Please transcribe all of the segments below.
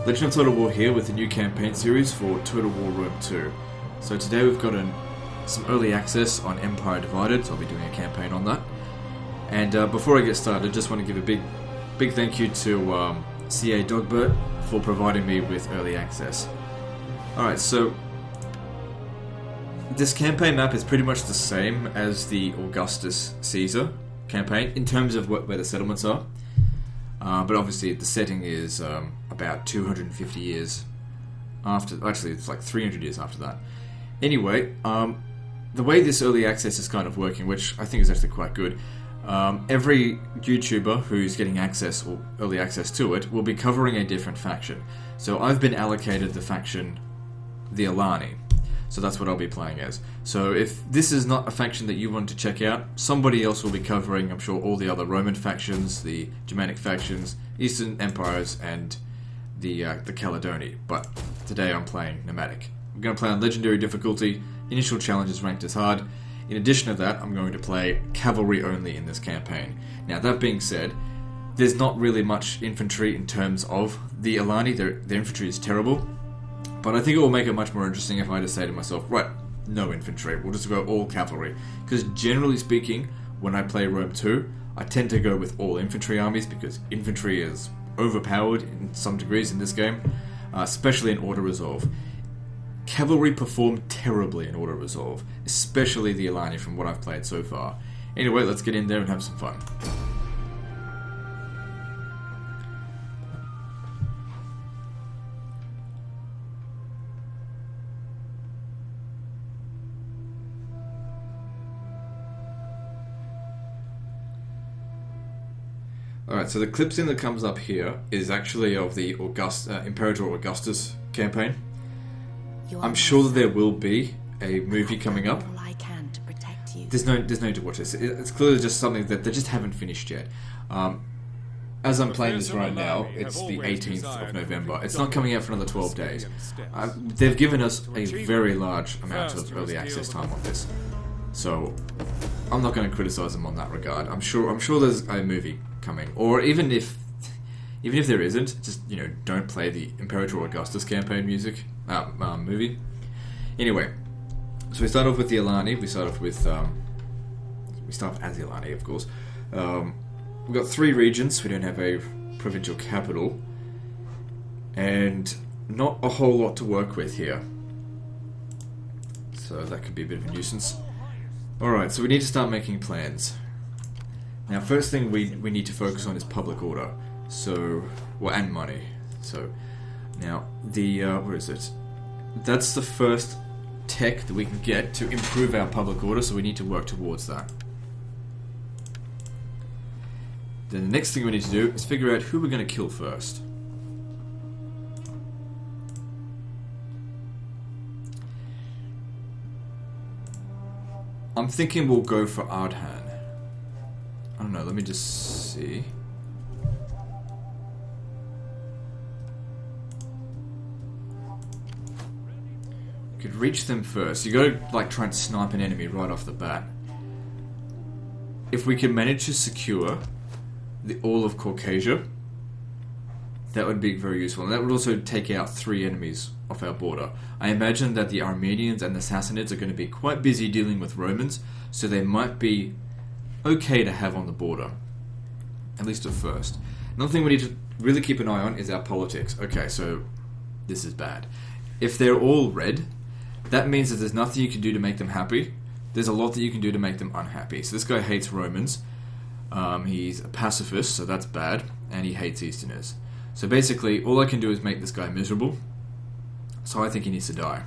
Legend of Total War here with a new campaign series for Total War Rome 2. So today we've got some early access on Empire Divided, so I'll be doing a campaign on that. And before I get started, I just want to give a big thank you to CA Dogbert for providing me with early access. Alright, so this campaign map is pretty much the same as the Augustus Caesar campaign in terms of where the settlements are. But obviously the setting is about 250 years after, actually it's like 300 years after that. Anyway, the way this early access is kind of working, which I think is actually quite good, every YouTuber who's getting access or early access to it will be covering a different faction. So I've been allocated the faction, the Alani. So that's what I'll be playing as. So if this is not a faction that you want to check out, somebody else will be covering, I'm sure, all the other Roman factions, the Germanic factions, Eastern empires, and the Caledoni. But today I'm playing Nomadic. I'm going to play on Legendary difficulty. Initial challenge is ranked as hard. In addition to that, I'm going to play cavalry only in this campaign. Now that being said, there's not really much infantry in terms of the Alani. Their infantry is terrible. But I think it will make it much more interesting if I just say to myself, right, no infantry, we'll just go all cavalry. Because generally speaking, when I play Rome 2, I tend to go with all infantry armies because infantry is overpowered in some degrees in this game, especially in Auto Resolve. Cavalry perform terribly in Auto Resolve, especially the Alani from what I've played so far. Anyway, let's get in there and have some fun. Alright, so the clip scene that comes up here is actually of the Imperator Augustus campaign. I'm sure that there will be a movie coming up. There's no need to watch this. It's clearly just something that they just haven't finished yet. As I'm playing this right now, it's the 18th of November. It's not coming out for another 12 days. They've given us a very large amount of early access time on this. So I'm not going to criticize them on that regard. I'm sure there's a movie coming, or even if there isn't, just don't play the Imperator Augustus campaign movie. Anyway, so we start off with the Alani. We start off as the Alani, of course. We've got 3 regions. We don't have a provincial capital, and not a whole lot to work with here. So that could be a bit of a nuisance. Alright, so we need to start making plans. Now, first thing we need to focus on is public order. And money. So, now, where is it? That's the first tech that we can get to improve our public order, so we need to work towards that. Then the next thing we need to do is figure out who we're going to kill first. I'm thinking we'll go for Ardhan. I don't know, let me just see. We could reach them first. You gotta try and snipe an enemy right off the bat. If we can manage to secure all of Caucasia, that would be very useful. And that would also take out 3 enemies off our border. I imagine that the Armenians and the Sassanids are going to be quite busy dealing with Romans, so they might be okay to have on the border, at least at first. Another thing we need to really keep an eye on is our politics. Okay, so this is bad. If they're all red, that means that there's nothing you can do to make them happy. There's a lot that you can do to make them unhappy. So this guy hates Romans. He's a pacifist, so that's bad, and he hates Easterners. So basically, all I can do is make this guy miserable. So I think he needs to die.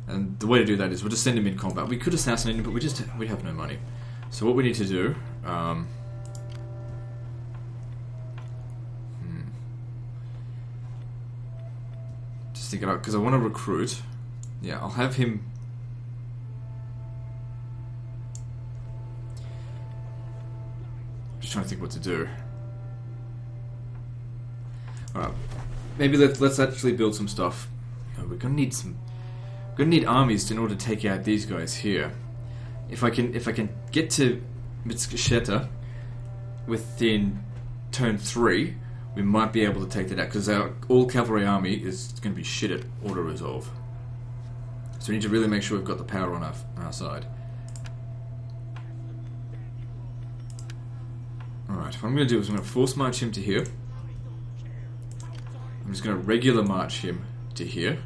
And the way to do that is we'll just send him in combat. We could assassinate him, but we have no money. So what we need to do... Just think it out, because I want to recruit. Yeah, I'll have him... Just trying to think what to do. Alright, maybe let's actually build some stuff. We're gonna need armies in order to take out these guys here. If I can get to Mitskasheta within turn 3, we might be able to take that out, because our all-cavalry army is going to be shit at auto-resolve. So we need to really make sure we've got the power on our side. Alright, what I'm going to do is I'm going to force march him to here. I'm just going to regular march him to here.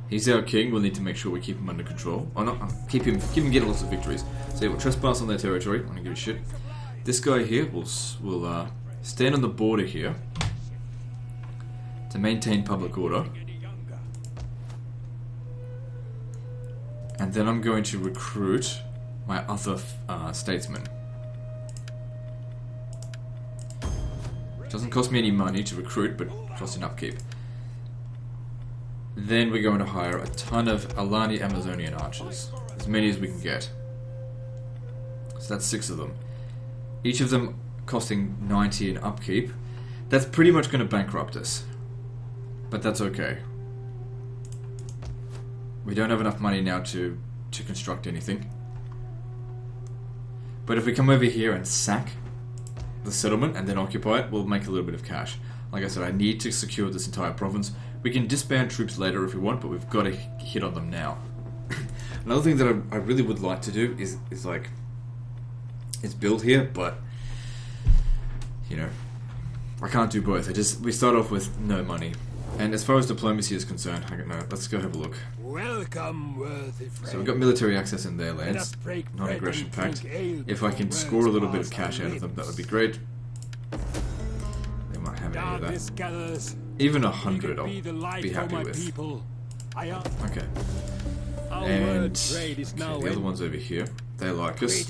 He's our king, we'll need to make sure we keep him under control. Or not, keep him getting lots of victories. So we'll trespass on their territory, I don't give a shit. This guy here will stand on the border here to maintain public order. And then I'm going to recruit my other statesmen. Doesn't cost me any money to recruit, but costs in upkeep. Then we're going to hire a ton of Alani Amazonian archers. As many as we can get. So that's 6 of them. Each of them costing 90 in upkeep. That's pretty much going to bankrupt us. But that's okay. We don't have enough money now to construct anything. But if we come over here and sack the settlement and then occupy it, we'll make a little bit of cash. Like I said, I need to secure this entire province. We can disband troops later if we want, but we've got to hit on them now. Another thing that I really would like to do is build here, but you know, I can't do both. We start off with no money. And as far as diplomacy is concerned, I don't know. Let's go have a look. Welcome, worthy friend. So we've got military access in their lands, non-aggression pact. If I can score a little bit of cash out of them, that would be great. They might have any of that. Even 100 I'll be happy with. Okay. And the other ones over here, they like us.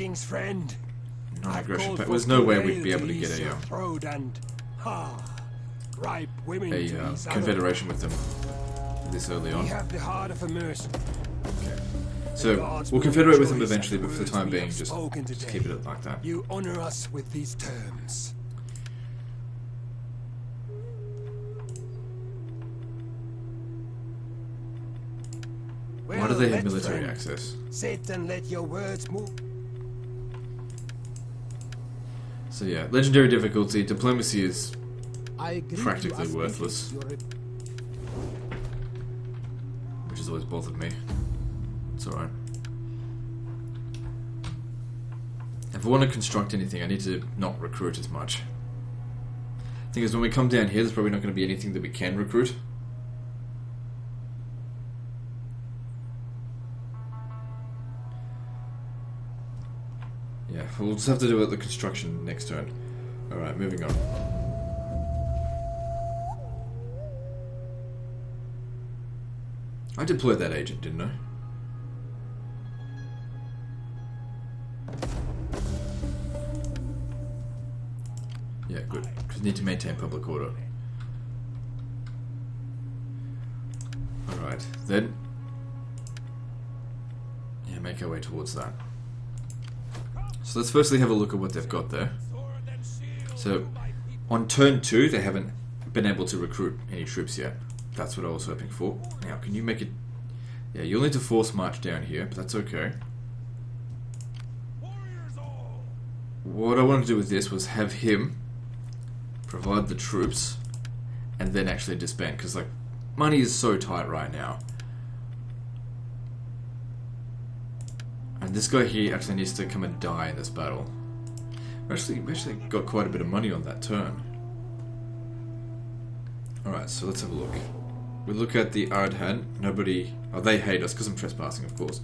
Non-aggression pact. There's no way we'd be able to get a confederation with them this early on. Okay. So we'll confederate with them eventually, but for the time being, just keep it like that. You honor us with these terms. Why do they have military access? Sit and let your words move. So yeah, legendary difficulty, diplomacy is practically worthless. Which has always bothered me. It's alright. If I want to construct anything, I need to not recruit as much. The thing is, when we come down here, there's probably not going to be anything that we can recruit. Yeah, we'll just have to do the construction next turn. Alright, moving on. I deployed that agent, didn't I? Yeah, good. Because we need to maintain public order. Alright, then. Yeah, make our way towards that. So let's firstly have a look at what they've got there. So, on turn 2, they haven't been able to recruit any troops yet. That's what I was hoping for. Now, can you make it... Yeah, you'll need to force march down here, but that's okay. What I wanted to do with this was have him provide the troops and then actually disband, because like money is so tight right now. And this guy here actually needs to come and die in this battle. We actually got quite a bit of money on that turn. Alright, so let's have a look. We look at the Ardhan. Nobody... Oh, they hate us because I'm trespassing, of course.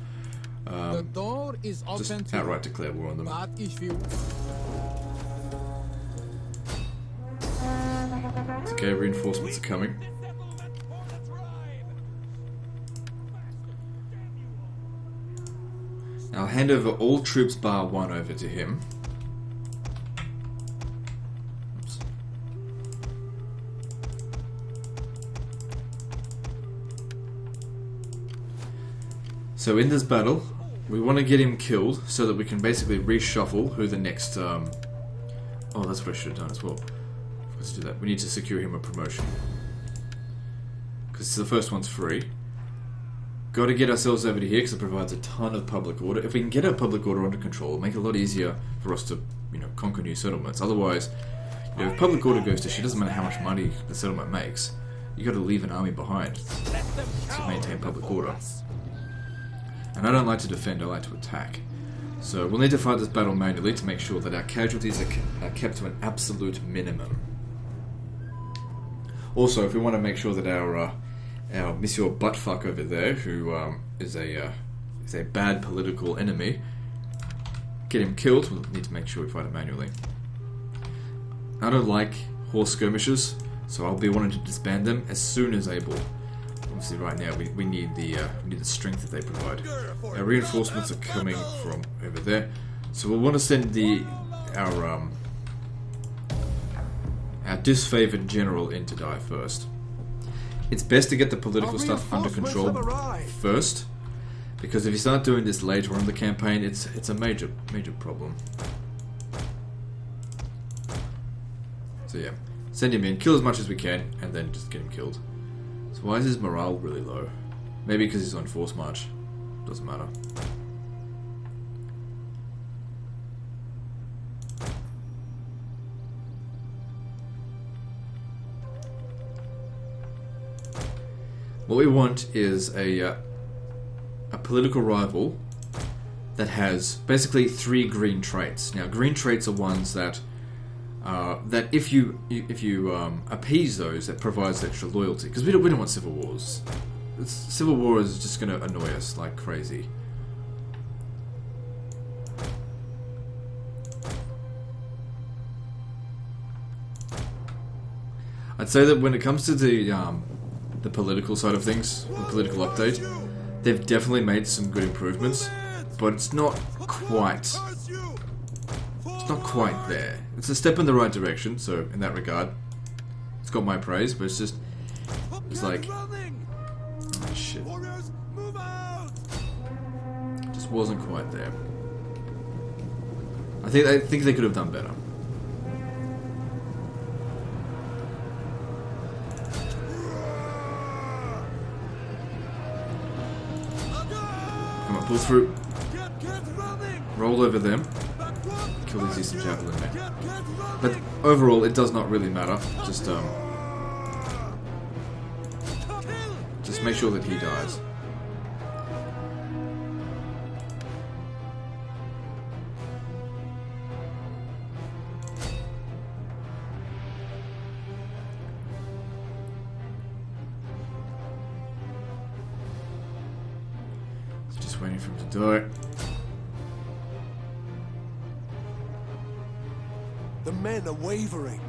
The door is open just outright declare war on them. but if you... It's okay, reinforcements are coming. Now I'll hand over all troops bar 1 over to him. Oops. So in this battle, we want to get him killed so that we can basically reshuffle who the next... Oh, that's what I should have done as well. Let's do that. We need to secure him a promotion. Because the first one's free. Got to get ourselves over to here because it provides a ton of public order. If we can get our public order under control, it'll make it a lot easier for us to, conquer new settlements. Otherwise, You know, if public order goes to shit, it doesn't matter how much money the settlement makes. You got to leave an army behind to maintain public order. And I don't like to defend, I like to attack. So we'll need to fight this battle manually to make sure that our casualties are kept to an absolute minimum. Also, if we want to make sure that our Monsieur Buttfuck over there, who is a bad political enemy, get him killed, we'll need to make sure we fight it manually. I don't like horse skirmishes, so I'll be wanting to disband them as soon as able. Obviously, right now we need the strength that they provide. Our reinforcements are coming from over there, so we'll want to send our disfavored general in to die first. It's best to get the political stuff under control first, because if you start doing this later on in the campaign, it's a major problem. So yeah, send him in, kill as much as we can, and then just get him killed. So why is his morale really low? Maybe because he's on force march. Doesn't matter. What we want is a political rival that has basically 3 green traits. Now, green traits are ones that if you appease those, that provides extra loyalty. Because we don't want civil wars. Civil war is just going to annoy us like crazy. I'd say that when it comes to the political side of things, the political update, they've definitely made some good improvements, but it's not quite there. It's a step in the right direction, so in that regard, it's got my praise, but it's like, oh shit, just wasn't quite there. I think they could have done better. Come on, pull through. Roll over them. Kill these Eastern Javelin men. But overall, it does not really matter. Just make sure that he dies. Just waiting for him to die. The men are wavering.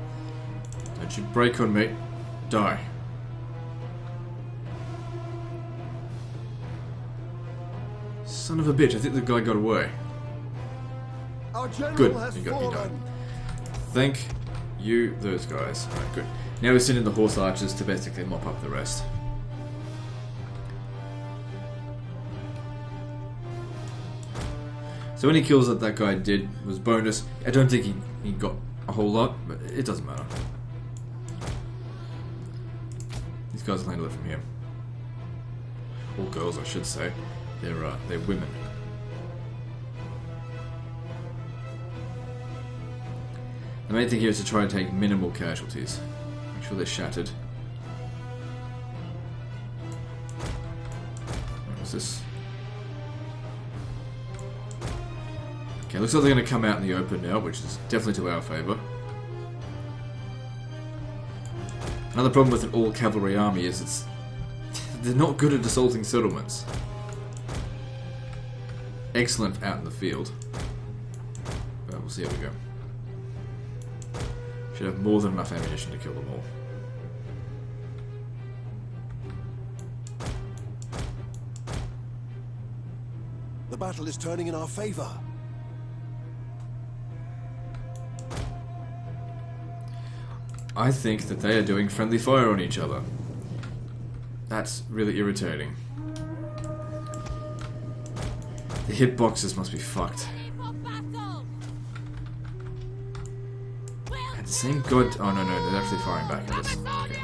Don't you break on me. Die. Son of a bitch, I think the guy got away. Our general Good, has he fallen. died. Thank you, those guys. Alright, good. Now we send in the horse archers to basically mop up the rest. So any kills that guy did was bonus. I don't think he got a whole lot, but it doesn't matter. These guys will handle it from here. Or girls, I should say. They're women. The main thing here is to try and take minimal casualties. Make sure they're shattered. What's this? Okay, looks like they're going to come out in the open now, which is definitely to our favour. Another problem with an all-cavalry army is they're not good at assaulting settlements. Excellent out in the field. But we'll see how we go. Should have more than enough ammunition to kill them all. The battle is turning in our favour. I think that they are doing friendly fire on each other. That's really irritating. The hitboxes must be fucked. At the same god... Oh no, they're actually firing back at us. Okay.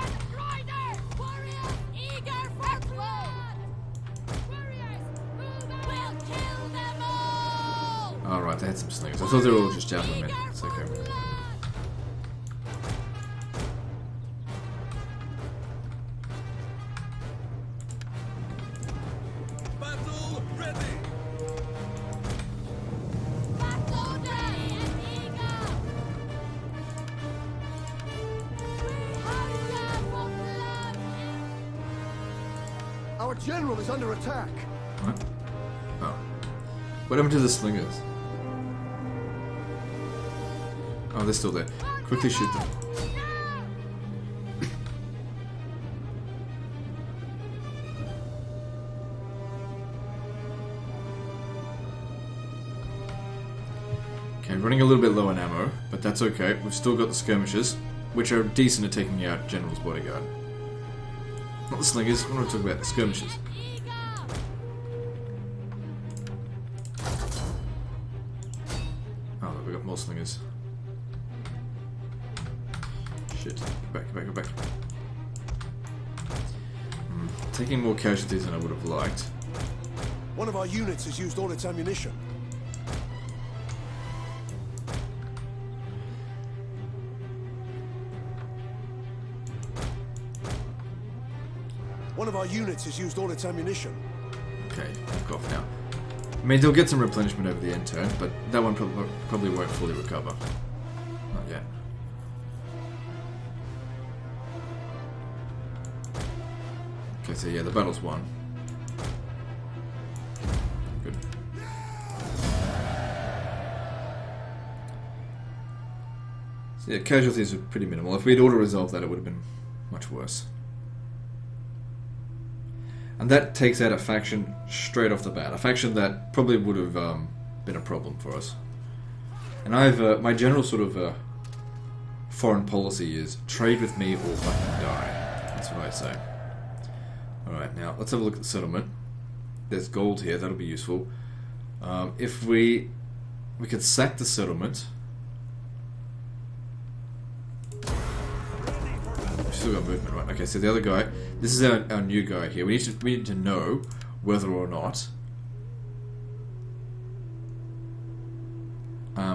Alright, they had some slingers. I thought they were all just javelin men. It's okay. Our general is under attack. What? Oh. What happened to the slingers? Oh, they're still there. Quickly shoot them. Okay, running a little bit low on ammo, but that's okay. We've still got the skirmishers, which are decent at taking out General's bodyguard. Not the slingers, I want to talk about the skirmishers. Oh, we got more slingers. Shit. Go back. Taking more casualties than I would have liked. One of our units has used all its ammunition. One of our units has used all its ammunition. Okay, back off now. I mean, they'll get some replenishment over the end turn, but that one probably won't fully recover. Not yet. Okay, so yeah, the battle's won. Good. So yeah, casualties are pretty minimal. If we'd auto-resolved that, it would have been much worse. And that takes out a faction straight off the bat. A faction that probably would have been a problem for us. And I've my general sort of foreign policy is trade with me or fucking die. That's what I say. Alright, now let's have a look at the settlement. There's gold here, that'll be useful. If we could sack the settlement. We've still got movement, right? Okay, so the other guy, this is our new guy here. We need to know whether or not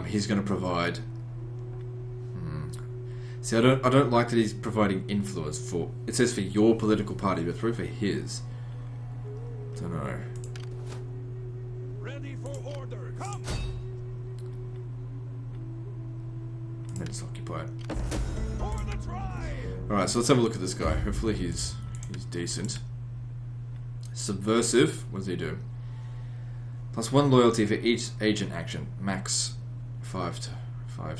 he's going to provide. See, I don't like that he's providing influence for. It says for your political party, but probably for his. Don't know. Ready for order. Come. Let's occupy it. For the tribe. All right, so let's have a look at this guy. Hopefully he's decent. Subversive. What does he do? +1 loyalty for each agent action. Max 5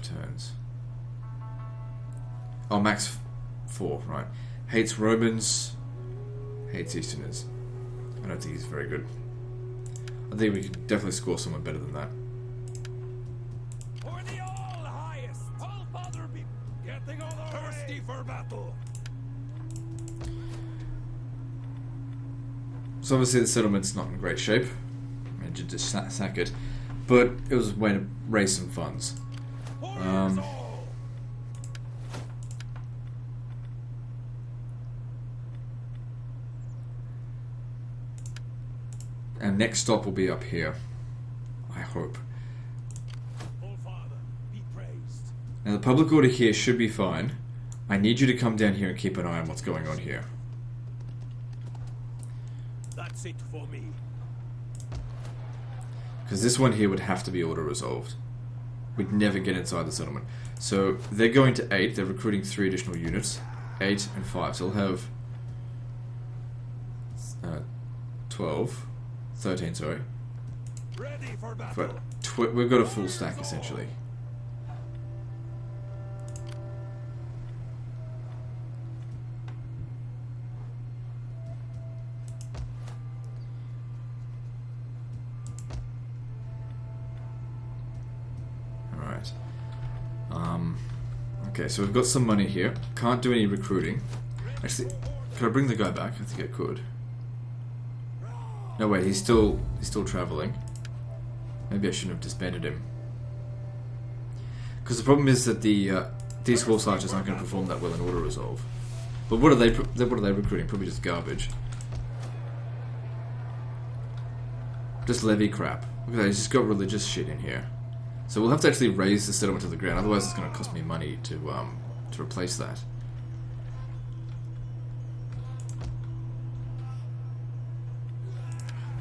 turns. Oh, max 4, right. Hates Romans, hates Easterners. I don't think he's very good. I think we could definitely score someone better than that. For the all highest, all father be getting all thirsty for battle. So obviously the settlement's not in great shape. I mean, just sack it. But it was a way to raise some funds. Our next stop will be up here. I hope. Oh, Father, be praised. Now the public order here should be fine. I need you to come down here and keep an eye on what's going on here. That's it for me. Because this one here would have to be auto-resolved. We'd never get inside the settlement. So they're going to 8. They're recruiting 3 additional units. 8 and 5. So they'll have 12. 13, sorry. Ready for battle. But we've got a full stack, essentially. Alright. Okay, so we've got some money here. Can't do any recruiting. Actually, could I bring the guy back? I think I could. No, wait, he's still traveling. Maybe I shouldn't have disbanded him. Because the problem is that these horse archers aren't going to perform that well in auto-resolve. But what are they recruiting? Probably just garbage. Just levy crap. Look at that, he's just got religious shit in here. So we'll have to actually raise the settlement to the ground, otherwise it's going to cost me money to replace that.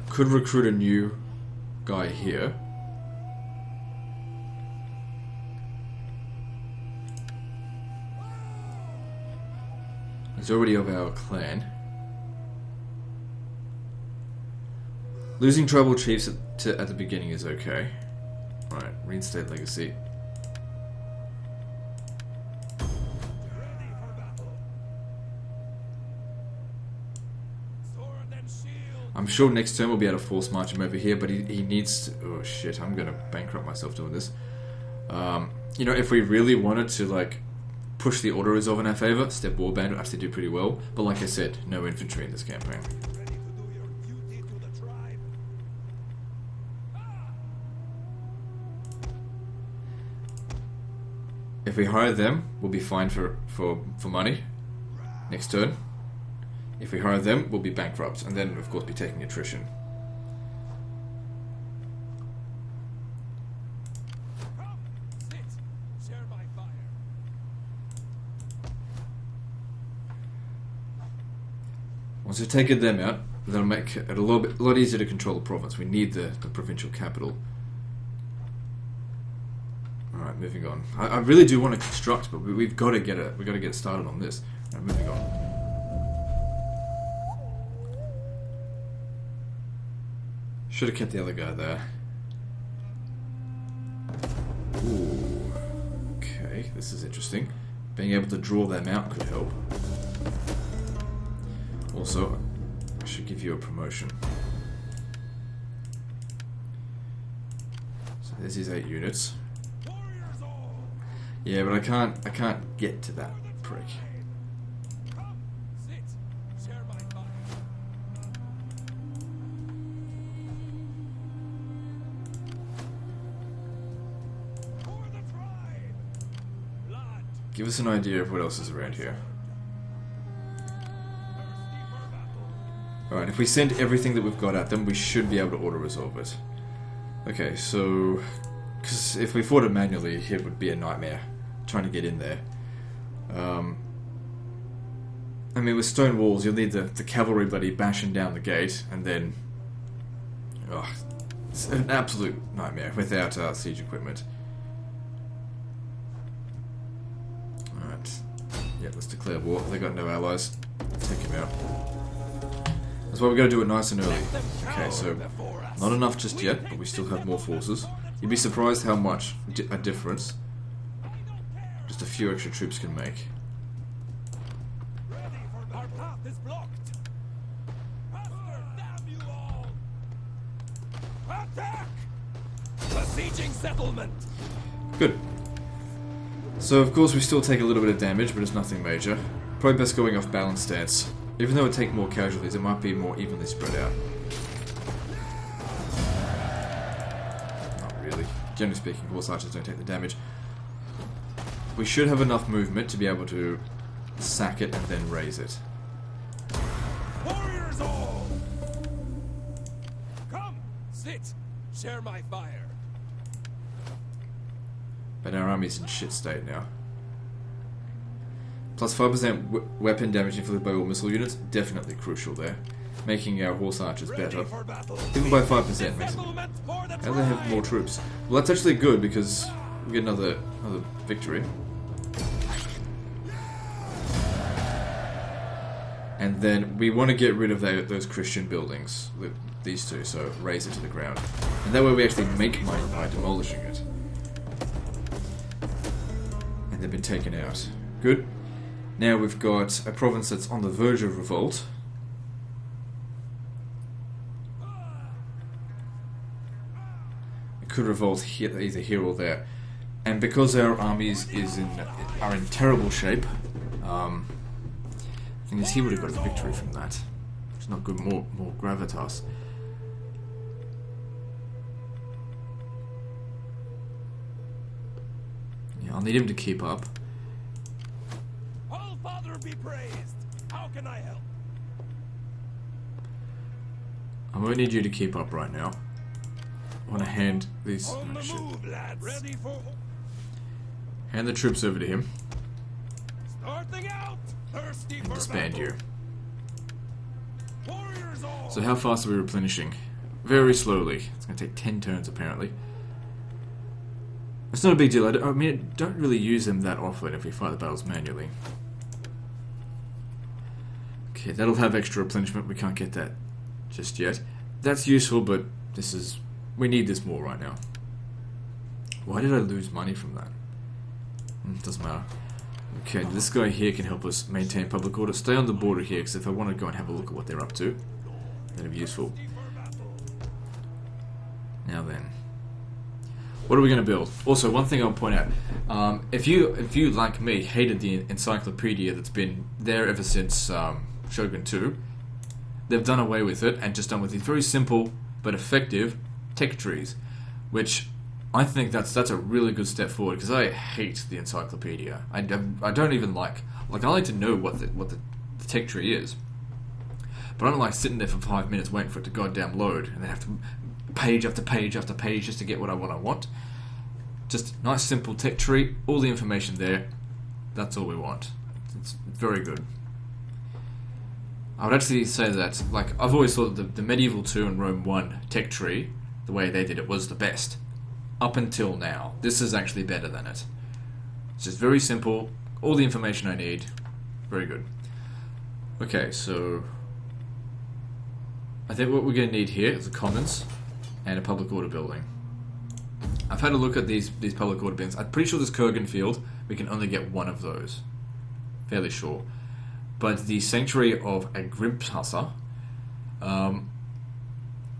Could recruit a new guy here. He's already of our clan. Losing tribal chiefs at the beginning is okay. Alright, reinstate legacy. Ready for battle. Sword and shield. I'm sure next turn we'll be able to force march him over here, but he needs to... Oh shit, I'm gonna bankrupt myself doing this. You know, if we really wanted to, like, push the auto resolve in our favour, Step Warband would actually do pretty well. But like I said, no infantry in this campaign. Ready to do your duty to the tribe. If we hire them, we'll be fine for money next turn. If we hire them, we'll be bankrupt, and then of course be taking attrition. Come, sit, share my fire. Once we've taken them out, that'll make it a lot easier to control the province. We need the provincial capital. Alright, moving on. I really do want to construct, but we've got to get it started on this. Alright, moving on. Should have kept the other guy there. Ooh. Okay, this is interesting. Being able to draw them out could help. Also, I should give you a promotion. So there's his 8 units. Warriors all. Yeah, but I can't get to that prick. Come, sit, share my fire. For the tribe. Blood. Give us an idea of what else is around here. Thirsty for battle. Alright, if we send everything that we've got at them, we should be able to auto-resolve it. Okay, so... Because if we fought it manually, it would be a nightmare trying to get in there. I mean, with stone walls, you'll need the cavalry bloody bashing down the gate, and then... Oh, it's an absolute nightmare without siege equipment. Alright. Yeah, let's declare war. They got no allies. Take him out. That's why we got to do it nice and early. Okay, so not enough just yet, but we still have more forces. You'd be surprised how much a difference just a few extra troops can make. Ready for our path is blocked. Faster, damn you all! Attack! Besieging settlement. Good. So of course we still take a little bit of damage, but it's nothing major. Probably best going off balance stance. Even though it take more casualties, it might be more evenly spread out. Not really. Generally speaking, horse archers don't take the damage. We should have enough movement to be able to sack it and then raise it. Warriors all! Come, sit, share my fire. But our army's in shit state now. Plus 5% weapon damage inflicted by all missile units, definitely crucial there. Making our horse archers better. For battle. Even by 5% makes it... Settlement for the And they have more troops. Well, that's actually good because we get another victory. And then we want to get rid of those Christian buildings, these two, so raise it to the ground. And that way we actually make money by demolishing it. And they've been taken out. Good. Now we've got a province that's on the verge of revolt. It could revolt here, either here or there. And because our armies are in terrible shape, the thing is he would have got a victory from that. It's not good, more gravitas. Yeah, I'll need him to keep up. All Father be praised. How can I help? I'm going to need you to keep up right now. I want to hand these... On the shit. move, lads. Ready for... Hand the troops over to him. Starting out. Thirsty And for disband battle. you. Warriors all. So how fast are we replenishing? Very slowly. It's going to take 10 turns apparently. It's not a big deal. I mean, I don't really use them that often if we fight the battles manually. Okay, that'll have extra replenishment. We can't get that just yet. that's useful, but we need this more right now. Why did I lose money from that? Doesn't matter. Okay, this guy here can help us maintain public order. Stay on the border here, because if I want to go and have a look at what they're up to, that'd be useful. Now then, what are we going to build? Also, one thing I'll point out: if you like me hated the encyclopedia that's been there ever since Shogun 2, they've done away with it and just done with these very simple but effective tech trees, which I think that's a really good step forward, because I hate the encyclopedia. I don't even like I like to know what the tech tree is, but I don't like sitting there for 5 minutes waiting for it to goddamn load and then have to page after page after page just to get what I want. Just nice simple tech tree, all the information there. That's all we want. It's very good. I would actually say that, like, I've always thought that the Medieval 2 and Rome 1 tech tree, the way they did it, was the best. Up until now. This is actually better than it. It's just very simple, all the information I need. Very good. Okay, so I think what we're going to need here is a commons and a public order building. I've had a look at these public order buildings. I'm pretty sure this Kurgan field, we can only get one of those. Fairly sure. But the Sanctuary of Agrimpasa,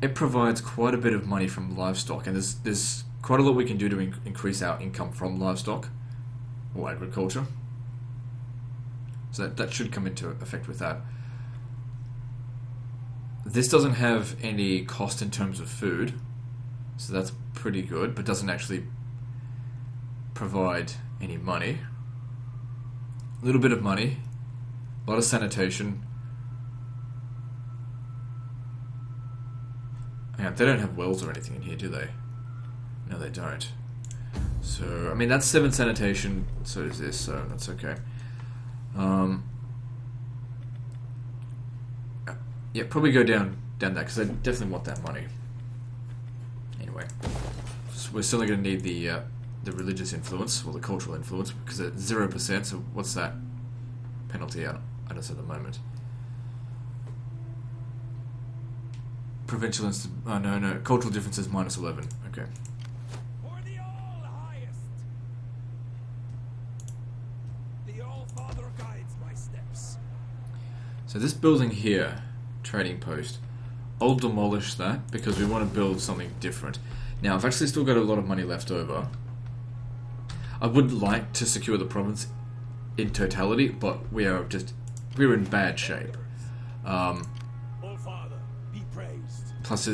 it provides quite a bit of money from livestock, and there's quite a lot we can do to increase our income from livestock or agriculture. So that should come into effect with that. This doesn't have any cost in terms of food, so that's pretty good, but doesn't actually provide any money. A little bit of money, a lot of sanitation. Yeah, they don't have wells or anything in here, do they? No, they don't. So, I mean, that's 7 sanitation, so is this, so that's okay. Yeah, probably go down that, because I definitely want that money. Anyway, so we're still going to need the religious influence, or the cultural influence, because it's 0%, so what's that penalty at us at the moment? Provincial no, cultural differences -11, okay. For the All-Highest. The All-Father guides my steps. So this building here, trading post, I'll demolish that because we want to build something different. Now, I've actually still got a lot of money left over. I would like to secure the province in totality, but we're in bad shape. Oh, Father, be praised. Plus,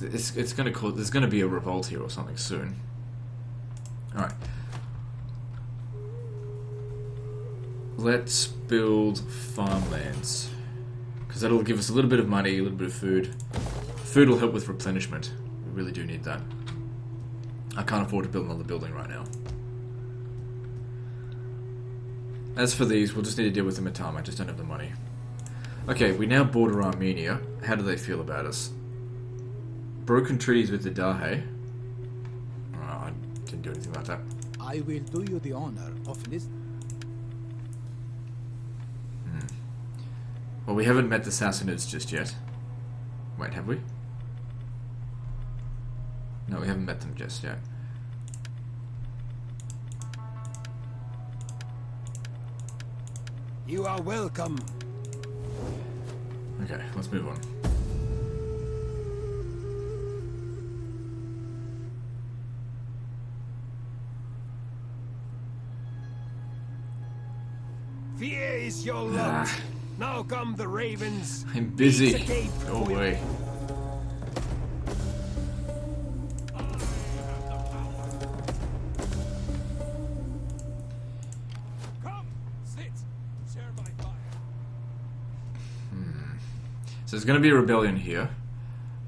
there's going to be a revolt here or something soon. All right. Let's build farmlands, because that'll give us a little bit of money, a little bit of food. Food will help with replenishment. We really do need that. I can't afford to build another building right now. As for these, we'll just need to deal with them at time. I just don't have the money. Okay, we now border Armenia. How do they feel about us? Broken treaties with the Dahe. Oh, I didn't do anything like that. I will do you the honor of listening. Well, we haven't met the Sassanids just yet. Wait, have we? No, we haven't met them just yet. You are welcome. Okay, let's move on. Fear is your lot. Ah. Now come the ravens. I'm busy. Beat the gate Go for you. away. Come, sit, share my fire. So there's going to be a rebellion here.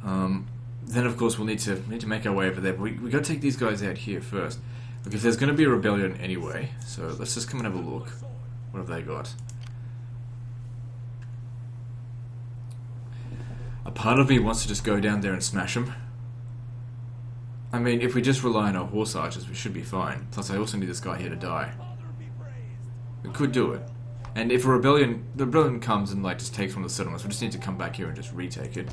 Then, of course, we'll need to make our way over there. But we got to take these guys out here first. Look, if there's going to be a rebellion anyway, so let's just come and have a look. What have they got? A part of me wants to just go down there and smash them. I mean, if we just rely on our horse archers, we should be fine. Plus, I also need this guy here to die. Father be praised. We could do it. And if the rebellion comes and like just takes one of the settlements, we just need to come back here and just retake it.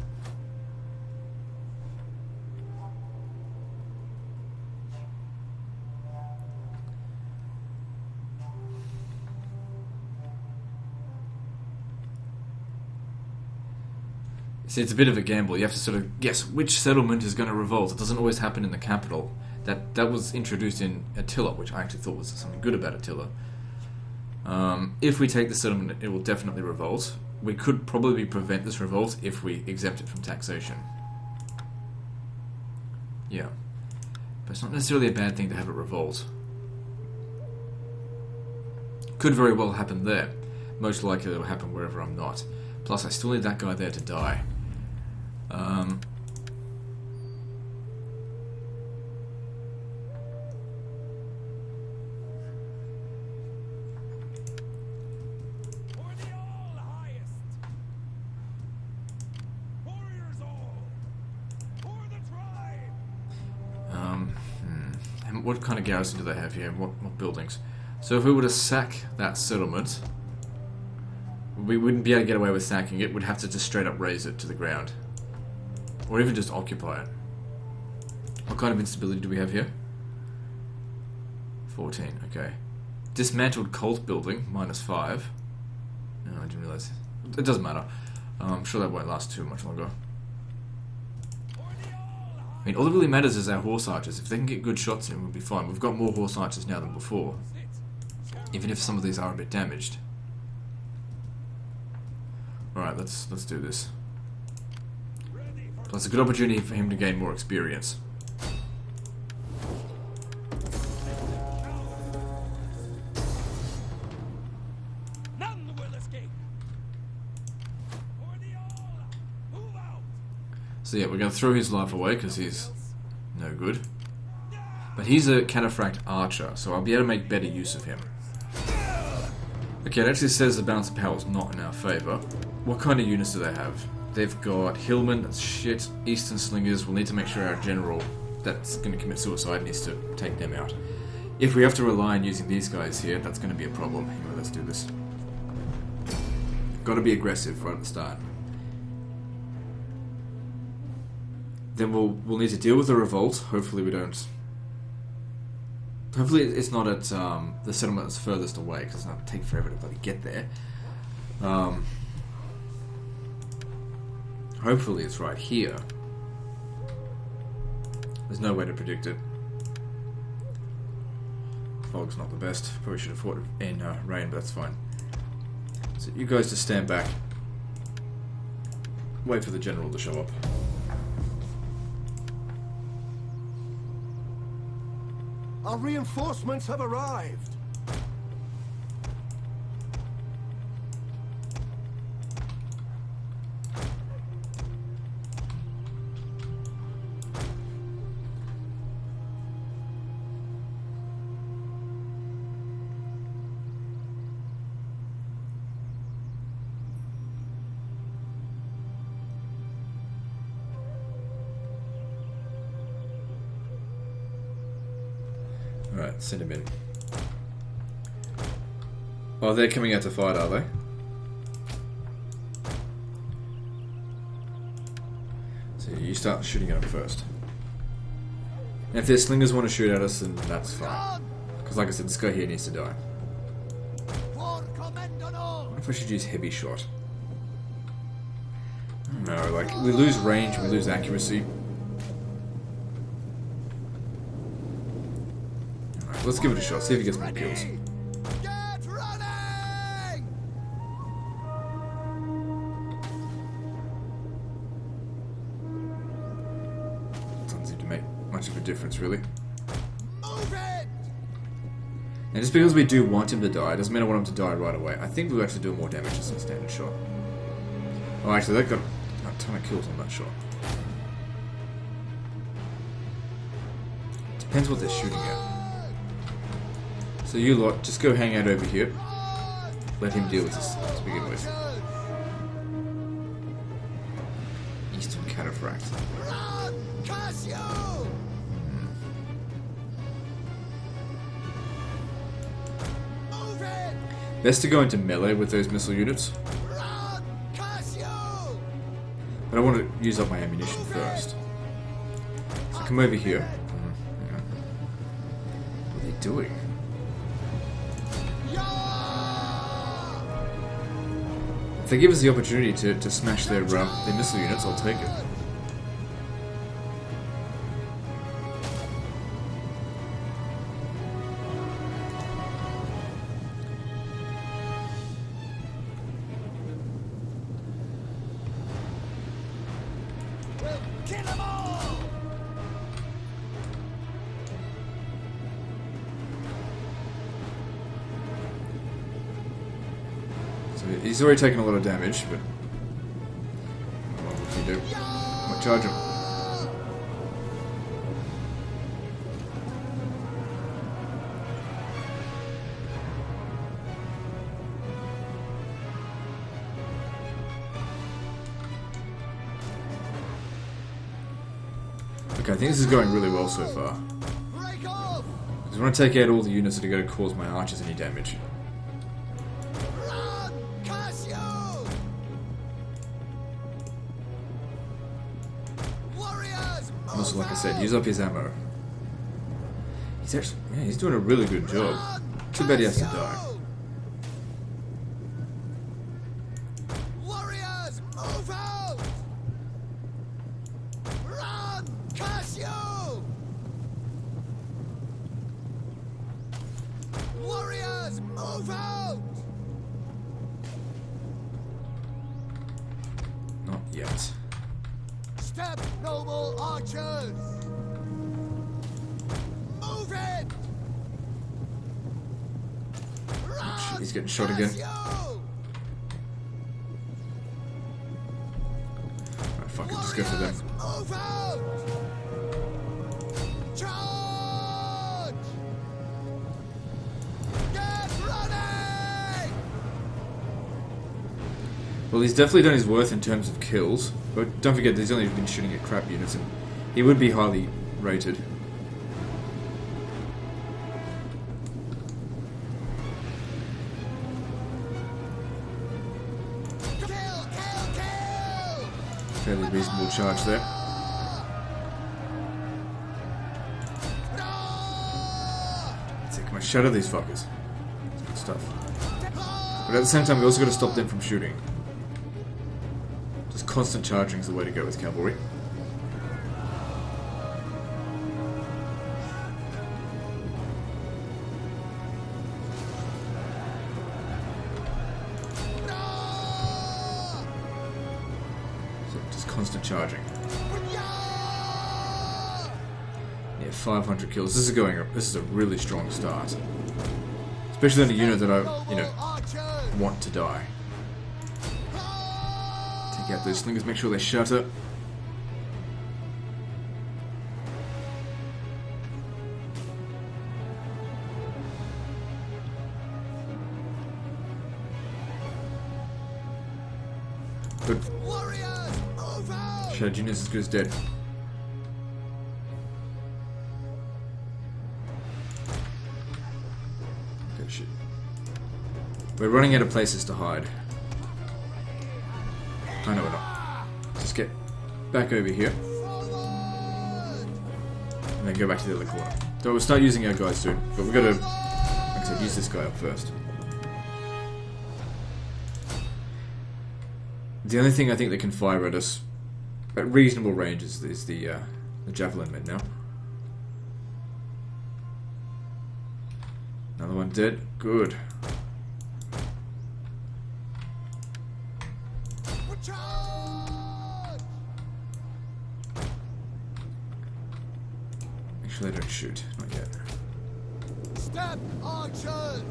See, it's a bit of a gamble. You have to sort of guess which settlement is going to revolt. It doesn't always happen in the capital. That was introduced in Attila, which I actually thought was something good about Attila. If we take the settlement, it will definitely revolt. We could probably prevent this revolt if we exempt it from taxation. Yeah. But it's not necessarily a bad thing to have it revolt. Could very well happen there. Most likely it will happen wherever I'm not. Plus, I still need that guy there to die. And what kind of garrison do they have here? What buildings? So if we were to sack that settlement, we wouldn't be able to get away with sacking it. We'd have to just straight up raze it to the ground. Or even just occupy it. What kind of instability do we have here? 14, okay. Dismantled cult building, -5. No, I didn't realise. It doesn't matter. I'm sure that won't last too much longer. I mean, all that really matters is our horse archers. If they can get good shots in, we'll be fine. We've got more horse archers now than before. Even if some of these are a bit damaged. Alright, let's do this. Plus, a good opportunity for him to gain more experience. None will escape. So yeah, we're going to throw his life away because he's no good. But he's a cataphract archer, so I'll be able to make better use of him. Okay, it actually says the balance of power is not in our favour. What kind of units do they have? They've got hillmen, that's shit, eastern slingers. We'll need to make sure our general that's going to commit suicide needs to take them out. If we have to rely on using these guys here, that's going to be a problem. Anyway, let's do this. Got to be aggressive right at the start. Then we'll need to deal with the revolt. Hopefully we don't... Hopefully it's not at the settlement that's furthest away, because it's not take forever to bloody get there. Hopefully it's right here. There's no way to predict it. Fog's not the best. Probably should have fought in rain, but that's fine. So you guys just stand back. Wait for the general to show up. Our reinforcements have arrived. Alright, send him in. Oh, they're coming out to fight, are they? So you start shooting at them first. And if their slingers want to shoot at us, then that's fine. Because like I said, this guy here needs to die. I wonder if I should use heavy shot. I don't know, like, we lose range, we lose accuracy. Let's give it a shot, see if he gets more kills. Get running! Doesn't seem to make much of a difference, really. Move it! And just because we do want him to die, doesn't mean I want him to die right away. I think we'll actually do more damage just in a standard shot. Oh, actually, that got a ton of kills on that shot. Depends what they're shooting at. So you lot, just go hang out over here. Let him deal with this to begin with. Eastern Cataphract. Run! Cassio! Move it! Best to go into melee with those missile units. Run, Cassio! But I want to use up my ammunition first. So come over here. Hang on. What are they doing? If they give us the opportunity to smash their missile units, I'll take it. We'll kill them all! So he's already taken a lot of damage, but what can you do? Come on, charge him. Okay, I think this is going really well so far. Break off! Because I want to take out all the units that are going to cause my archers any damage. Run, Cassio! Warriors, And also, like I said, use up his ammo. He's actually, yeah, he's doing a really good job. Too bad he has to die. Warriors, move out! Run, Cassio! Warriors, move out! Not yet. Step, noble archers! Move it! Run, He's getting shot again. Cassio! Alright, fuck it, just go for them. Move out! Charge! Get running! Well, he's definitely done his worth in terms of kills, but don't forget he's only been shooting at crap units, and he would be highly rated. Kill! Fairly reasonable charge there. No! So come on, shatter these fuckers. It's good stuff. But at the same time, we also got to stop them from shooting. Just constant charging is the way to go with cavalry. So just constant charging. Yeah, 500 kills. This is going up. This is a really strong start. Especially on a unit that I, want to die. Take out those slingers, make sure they shatter. Good. Shattered units as good as dead. Okay, shit. We're running out of places to hide. I know we're not. Just get back over here. And then go back to the other corner. So we'll start using our guys soon. But we've got to, like I said, use this guy up first. The only thing I think that can fire at us at reasonable ranges is the javelin men now. Another one dead. Good. Make sure they don't shoot. Not yet. Step archers!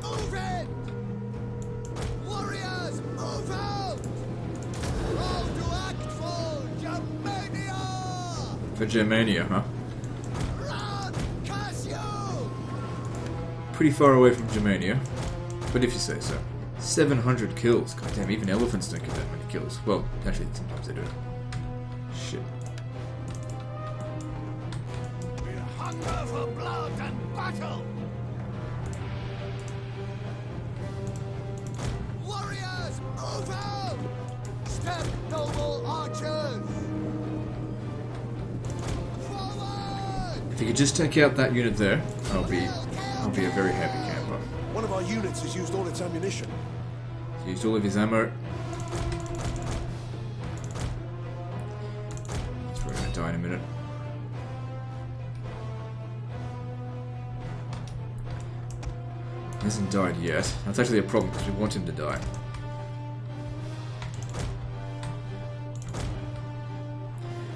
Move it! Warriors, move out! All to act for Germania! For Germania, huh? Run, Cassio! Pretty far away from Germania, but if you say so. 700 kills. God damn, even elephants don't get that many kills. Well, actually, sometimes they do. Shit. We're hungry hunger for blood and battle! Warriors, move out! Step, noble archers! Forward! If you could just take out that unit there, I'll be a very happy camper. One of our units has used all its ammunition. He's used all of his ammo. He's probably gonna die in a minute. He hasn't died yet. That's actually a problem because we want him to die.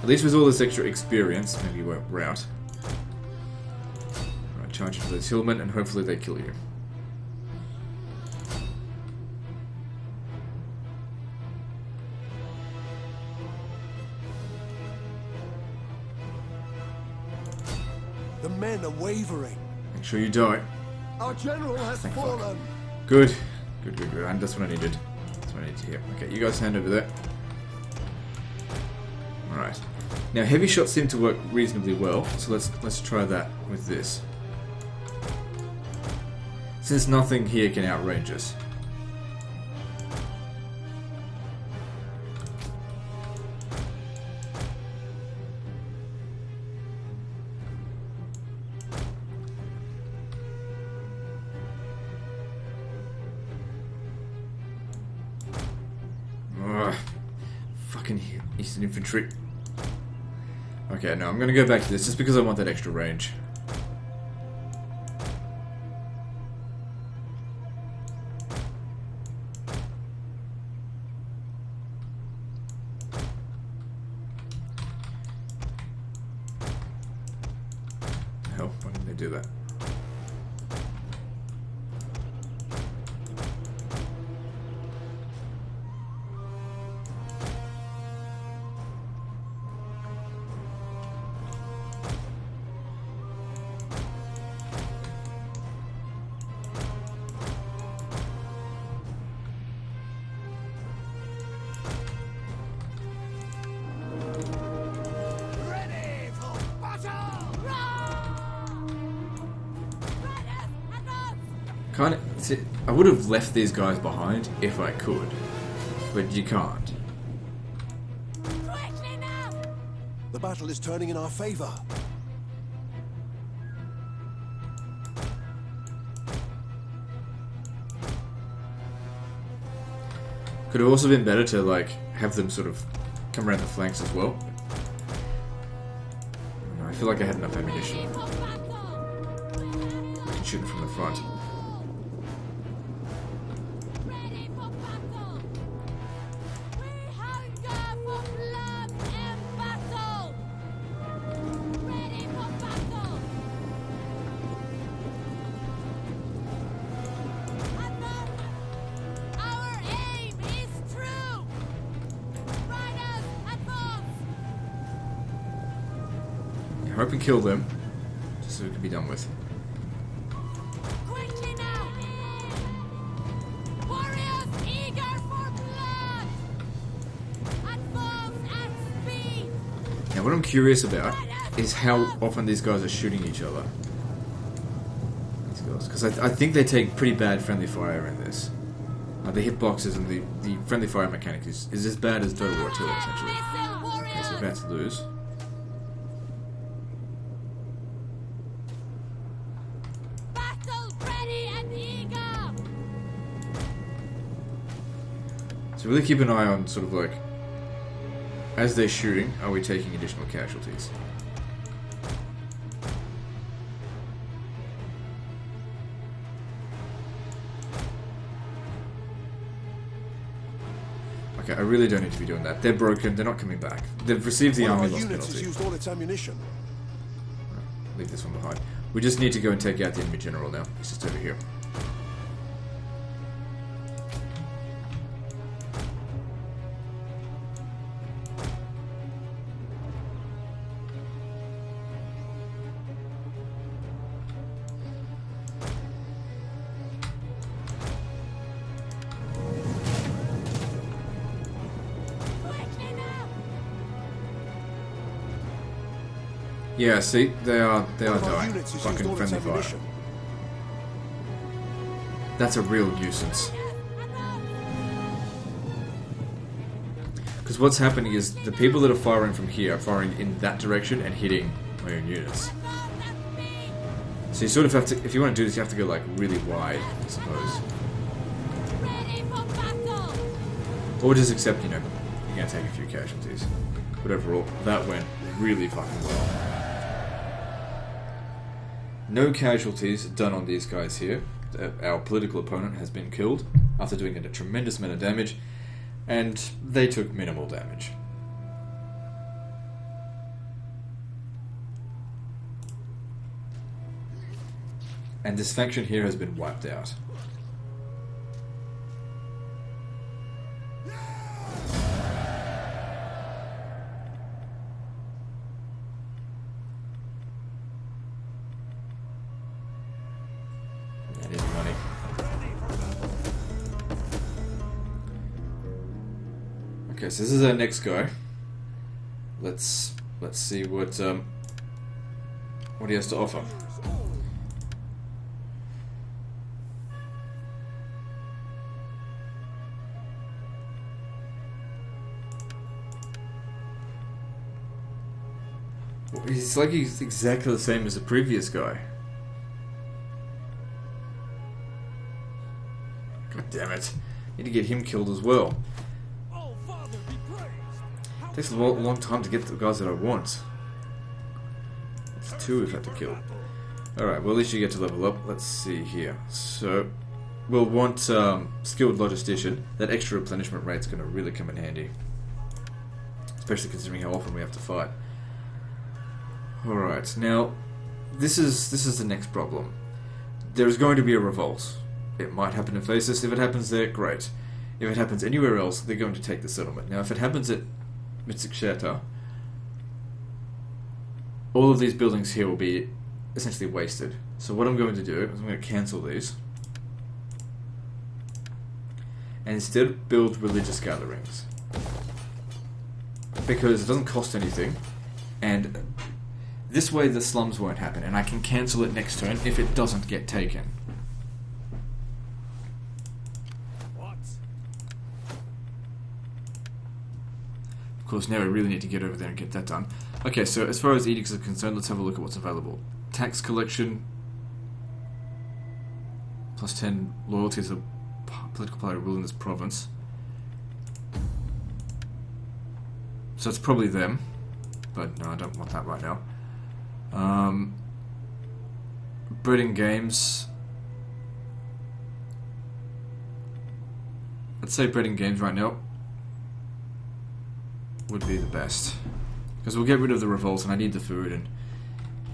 At least with all this extra experience, maybe you won't rout. Alright, charge into those hillmen and hopefully they kill you. The men are wavering. Make sure you die. Our general has Thank fallen. fuck. Good. Good. And that's what I needed. That's what I needed to hear. Okay, you guys hand over there. Alright. Now heavy shots seem to work reasonably well, so let's try that with this. Since nothing here can outrange us. Fucking Eastern infantry. Okay, no, I'm gonna go back to this just because I want that extra range. Hell, why didn't they do that? Ready for battle! Can't see, I would have left these guys behind if I could, but you can't. Quickly now! The battle is turning in our favor. Could have also been better to like have them sort of come around the flanks as well. I feel like I had enough ammunition. Ready for battle! I can shoot them from the front. Ready for battle! We hunger for blood and battle! Ready for battle! Advance! Our aim is true! Riders, advance! I hope we kill them, just so it can be done with. Quickly now! Warriors eager for blood! Advance at speed! Now what I'm curious about is how often these guys are shooting each other. These guys, because I think they take pretty bad friendly fire in this. The hitboxes and the friendly fire mechanic is as bad as Total War 2 essentially. Listen, Okay, so we're warriors! about to lose. Battle ready and eager! So really keep an eye on sort of like, as they're shooting, are we taking additional casualties? Okay, I really don't need to be doing that. They're broken, they're not coming back. They've received the One of army our loss units has penalty. used all its ammunition. Leave this one behind. We just need to go and take out the enemy general now. He's just over here. Yeah, see, they are One of our dying. units has used Fucking all its friendly fire. ammunition. That's a real nuisance. Because what's happening is the people that are firing from here are firing in that direction and hitting my own units. So you sort of have to, if you want to do this, you have to go like really wide, I suppose. Or just accept, you know, you're going to take a few casualties. But overall, that went really fucking well. No casualties done on these guys here. Our political opponent has been killed after doing a tremendous amount of damage, and they took minimal damage. And this faction here has been wiped out. I need money. Okay, so this is our next guy. Let's see what he has to offer. He's exactly the same as the previous guy. God damn it. Need to get him killed as well. Oh, Father, be praised. Takes a long time to get the guys that I want. It's 2 we've had to kill. Alright, well at least you get to level up. Let's see here. So, we'll want skilled logistician. That extra replenishment rate's going to really come in handy. Especially considering how often we have to fight. Alright, now this is the next problem. There's going to be a revolt. It might happen in Phasis. If it happens there, great. If it happens anywhere else, they're going to take the settlement. Now if it happens at Mitsuksheta, all of these buildings here will be essentially wasted. So what I'm going to do is I'm going to cancel these and instead build religious gatherings. Because it doesn't cost anything, and this way the slums won't happen, and I can cancel it next turn if it doesn't get taken. What? Of course, now I really need to get over there and get that done. Okay, so as far as edicts are concerned, let's have a look at what's available. Tax collection, plus 10 loyalty to the political party ruling this province. So it's probably them, but no, I don't want that right now. Breeding games. Let's say breeding games right now would be the best. Because we'll get rid of the revolts and I need the food and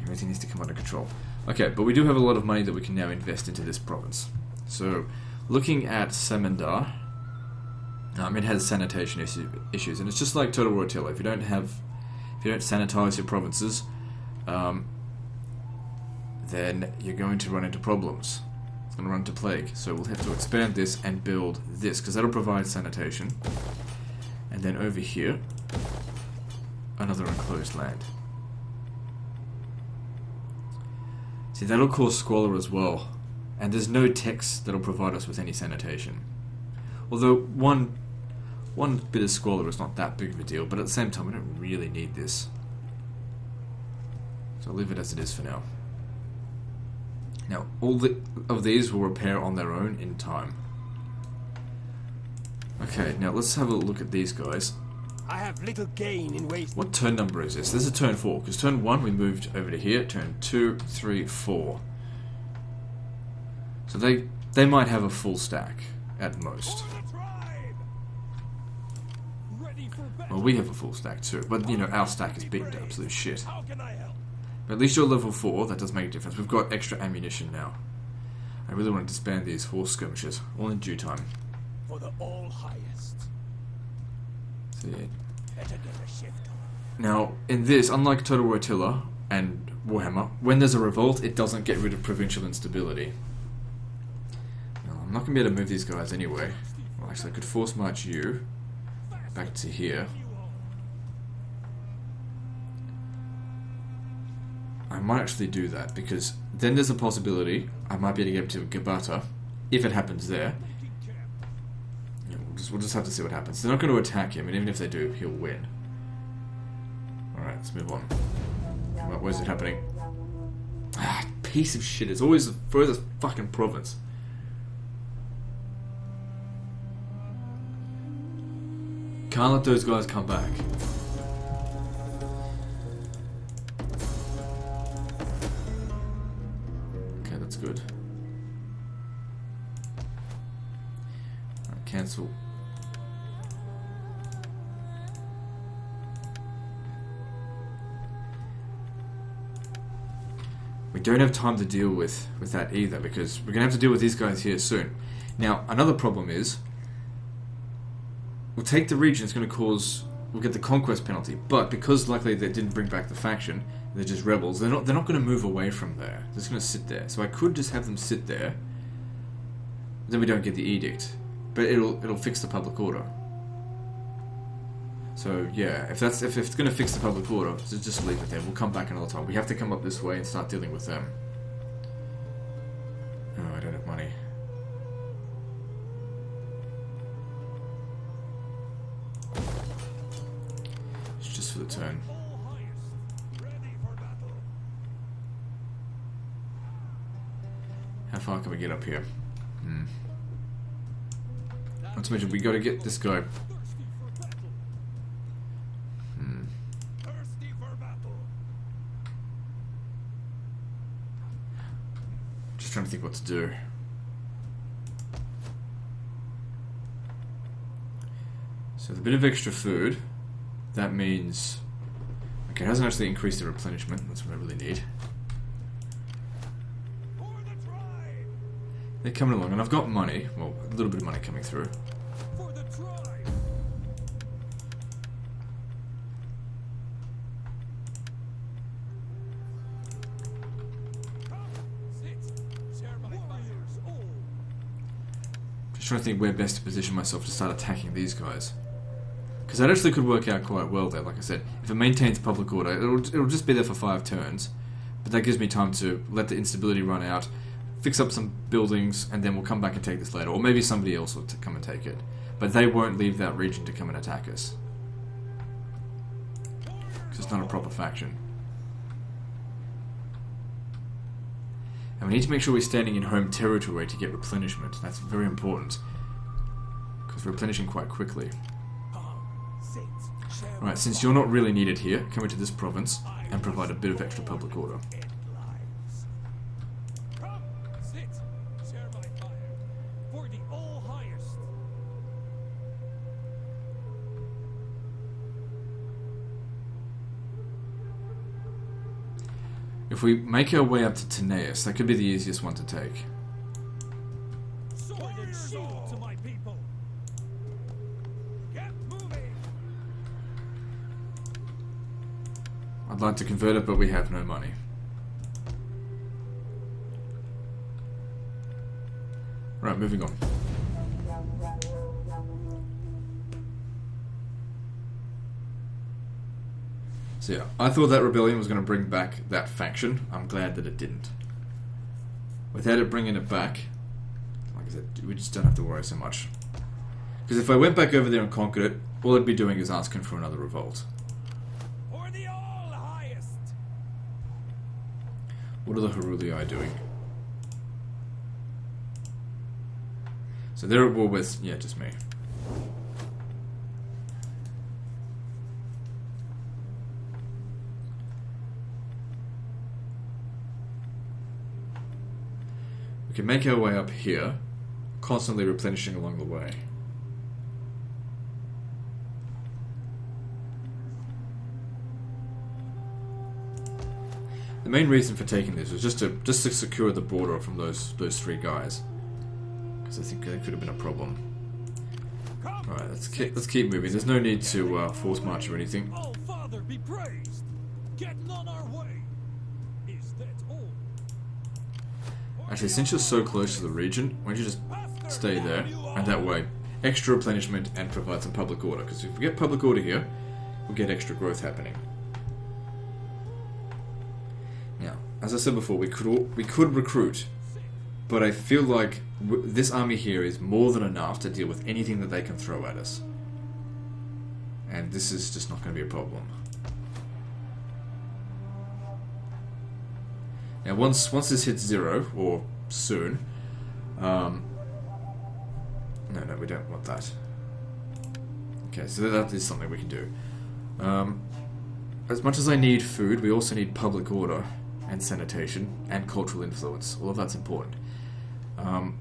everything needs to come under control. Okay, but we do have a lot of money that we can now invest into this province. So, looking at Samandar, it has sanitation issues, and it's just like Total War Attila. If you don't sanitize your provinces, then you're going to run into problems. It's going to run into plague. So we'll have to expand this and build this, because that'll provide sanitation. And then over here, another enclosed land. See, that'll cause squalor as well. And there's no text that'll provide us with any sanitation. Although one bit of squalor is not that big of a deal, but at the same time we don't really need this. So I'll leave it as it is for now. Now, all of these will repair on their own in time. Okay, now let's have a look at these guys. I have little gain in waste. What turn number is this? This is turn 4, because turn 1 we moved over to here, turn 2, 3, 4. So they might have a full stack, at most. For the tribe! Ready for battle. Well, we have a full stack too, but you know, our stack is beaten to absolute shit. How can I help? But at least you're level 4, that does make a difference. We've got extra ammunition now. I really want to disband these horse skirmishes, all in due time. For the all highest. So, yeah. Better get a shift on. Now, in this, unlike Total War Attila and Warhammer, when there's a revolt, it doesn't get rid of provincial instability. Now, I'm not going to be able to move these guys anyway. Well, actually, I could force march you back to here. might actually do that, because then there's a possibility I might be able to get to Gabata, if it happens there. Yeah, we'll just have to see what happens. They're not going to attack him, and even if they do, he'll win. Alright, let's move on. Come on, where's it happening? Ah, piece of shit. It's always the furthest fucking province. Can't let those guys come back. Okay, that's good. Alright, cancel. We don't have time to deal with that either, because we're going to have to deal with these guys here soon. Now, another problem is, we'll take the region, it's going to cause... We'll get the conquest penalty, but because luckily they didn't bring back the faction, they're just rebels, they're not going to move away from there. They're just going to sit there. So I could just have them sit there, then we don't get the edict. But it'll fix the public order. So yeah, if it's going to fix the public order, so just leave it there. We'll come back another time. We have to come up this way and start dealing with them. Oh, I don't have money. It's just for the turn. How far can we get up here? Not to mention, we got to get this guy. Just trying to think what to do. So with a bit of extra food, that means... Okay, it hasn't actually increased the replenishment. That's what I really need. They're coming along, and I've got money. Well, a little bit of money coming through. For the tribe. Come, sit, share my warriors all. Just trying to think where best to position myself to start attacking these guys. Because that actually could work out quite well there, like I said. If it maintains public order, it'll just be there for 5 turns. But that gives me time to let the instability run out, fix up some buildings, and then we'll come back and take this later. Or maybe somebody else will come and take it. But they won't leave that region to come and attack us. Because it's not a proper faction. And we need to make sure we're standing in home territory to get replenishment. That's very important. Because we're replenishing quite quickly. Right, since you're not really needed here, come into this province and provide a bit of extra public order. Come, sit, share my fire. For the all highest. If we make our way up to Teneus, that could be the easiest one to take. Sword and shield to my people. Get moving. I'd like to convert it, but we have no money. Right, moving on. So yeah, I thought that rebellion was going to bring back that faction. I'm glad that it didn't. Without it bringing it back, like I said, we just don't have to worry so much. Because if I went back over there and conquered it, all I'd be doing is asking for another revolt. For the all highest. What are the Herulii doing? So they're at war with, yeah, just me. We can make our way up here, constantly replenishing along the way. The main reason for taking this was just to secure the border from those 3 guys, because I think that could have been a problem. All right, let's keep moving. There's no need to force march or anything. Oh, Father, be praised. Getting on our way. Is that all? Actually, since you're so close to the region, why don't you just stay there, and that way, extra replenishment and provide some public order. Because if we get public order here, we'll get extra growth happening. Now, as I said before, we could recruit, but I feel like this army here is more than enough to deal with anything that they can throw at us. And this is just not going to be a problem. Now, once this hits 0, or soon, no, we don't want that. Okay, so that is something we can do. As much as I need food, we also need public order and sanitation and cultural influence. All of that's important. But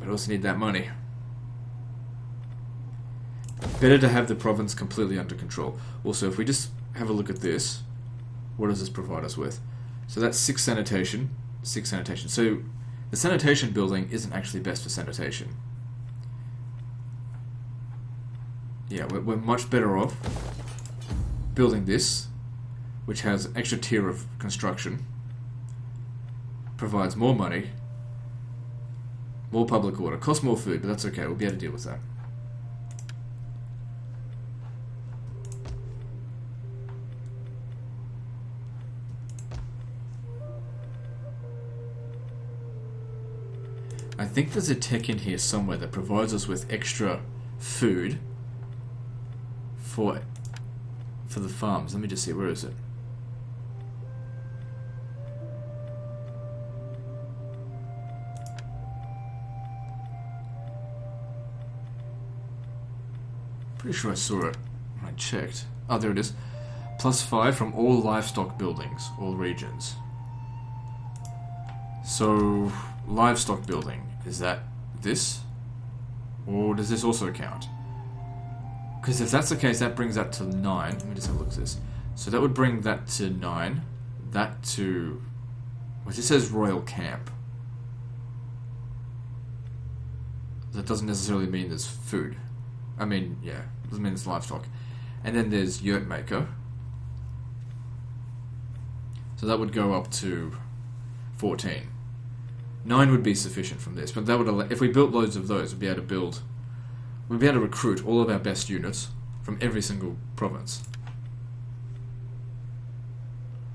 I also need that money. Better to have the province completely under control. Also, if we just have a look at this, what does this provide us with? So that's 6 sanitation. 6 sanitation. So the sanitation building isn't actually best for sanitation. Yeah, we're much better off building this, which has an extra tier of construction, provides more money, more public order, costs more food, but that's okay, we'll be able to deal with that. I think there's a tech in here somewhere that provides us with extra food for the farms. Let me just see, where is it? Pretty sure I saw it when I checked. Oh, there it is. +5 from all livestock buildings, all regions. So, livestock building, is that this? Or does this also count? Because if that's the case, that brings that to 9. Let me just have a look at this. So that would bring that to 9. That to... well, it says Royal Camp. That doesn't necessarily mean there's food. I mean, yeah, it doesn't mean it's livestock. And then there's Yurt Maker. So that would go up to 14. 9 would be sufficient from this, but that would allow, if we built loads of those, we'd be able to recruit all of our best units from every single province,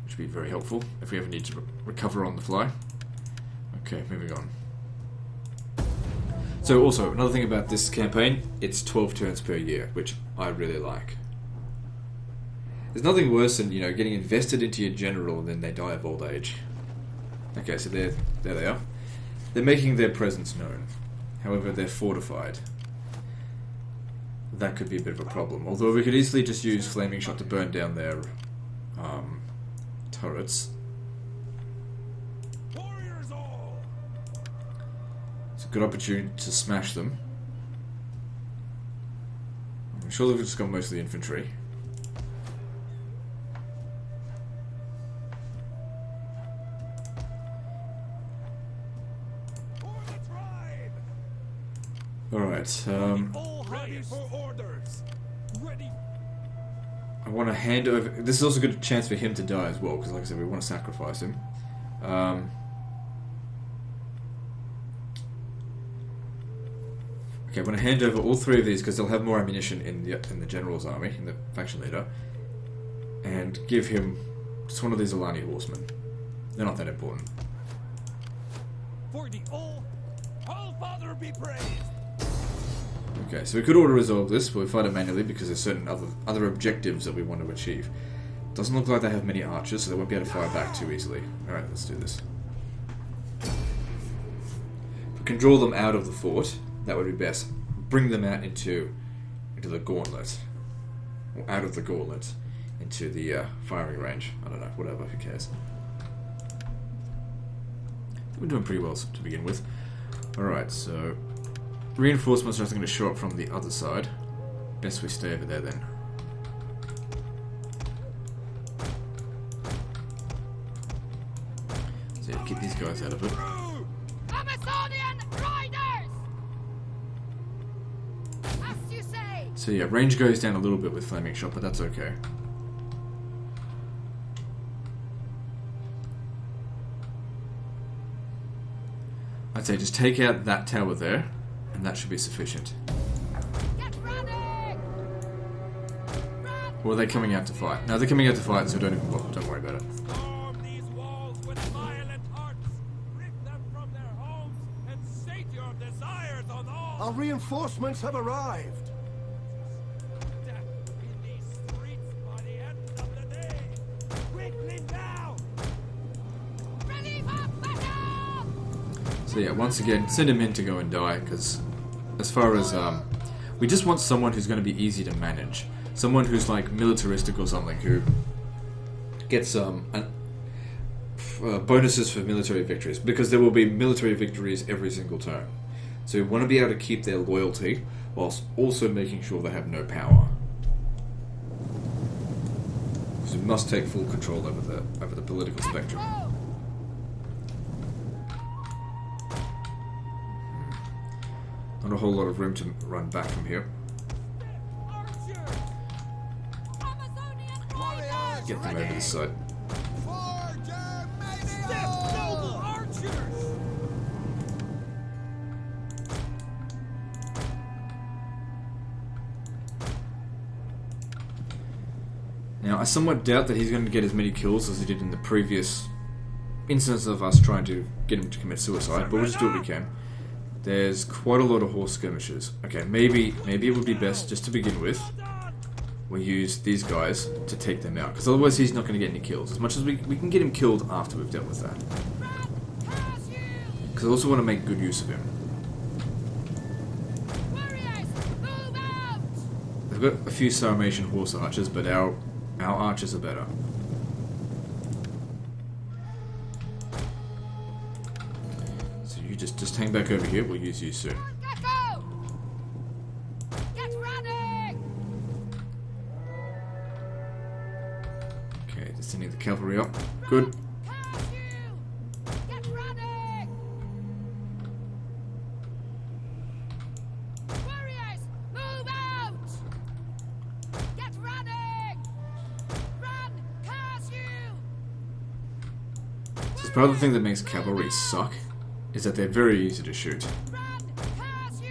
which would be very helpful if we ever need to recover on the fly. Okay, moving on. So also, another thing about this campaign, it's 12 turns per year, which I really like. There's nothing worse than, getting invested into your general and then they die of old age. Okay, so there they are. They're making their presence known. However, they're fortified. That could be a bit of a problem. Although we could easily just use Flaming Shot to burn down their turrets. Warriors all! It's a good opportunity to smash them. I'm sure they've just got most of the infantry. Alright, Ready for orders. Ready. I want to hand over... This is also a good chance for him to die as well, because like I said, we want to sacrifice him. Okay, I want to hand over all 3 of these, because they'll have more ammunition in the general's army, in the faction leader. And give him just one of these Alani horsemen. They're not that important. For the all Father be praised. Okay, so we could auto-resolve this, but we fight it manually because there's certain other objectives that we want to achieve. Doesn't look like they have many archers, so they won't be able to fire back too easily. Alright, let's do this. If we can draw them out of the fort, that would be best. Bring them out into the gauntlet. Or out of the gauntlet. Into the firing range. I don't know, whatever, who cares. We're doing pretty well to begin with. Alright, so... reinforcements are also going to show up from the other side. Best we stay over there then. So yeah, get these guys out of it. Amazonian riders! As you say! So yeah, range goes down a little bit with Flaming Shot, but that's okay. I'd say just take out that tower there, and that should be sufficient. Get ready! Or are they coming out to fight? No, they're coming out to fight, so don't worry about it. Storm the your desires on all. Our reinforcements have arrived. Death in these streets by the end of the day. Quickly now. Ready for battle! So yeah, once again, send him in to go and die, because as far as we just want someone who's going to be easy to manage, someone who's like militaristic or something, who gets bonuses for military victories, because there will be military victories every single turn. So we want to be able to keep their loyalty whilst also making sure they have no power. So we must take full control over the political spectrum. Not a whole lot of room to run back from here. Amazonian Get them over this side. For Germania! Noble archers. Now, I somewhat doubt that he's going to get as many kills as he did in the previous instance of us trying to get him to commit suicide, but we'll just do what we can. There's quite a lot of horse skirmishers. Okay, maybe it would be best, just to begin with, we use these guys to take them out, because otherwise he's not going to get any kills. As much as we can get him killed after we've dealt with that. Because I also want to make good use of him. warriors, move out! They've got a few Sarmatian horse archers, but our archers are better. So you just hang back over here, we'll use you soon. Gecko! Get running! Okay, just sending the cavalry up. Good. Curse you! Get running! Warriors, move out! Get running! Run! Curse you! So part of the thing that makes cavalry suck is that they're very easy to shoot. Run! Curse you!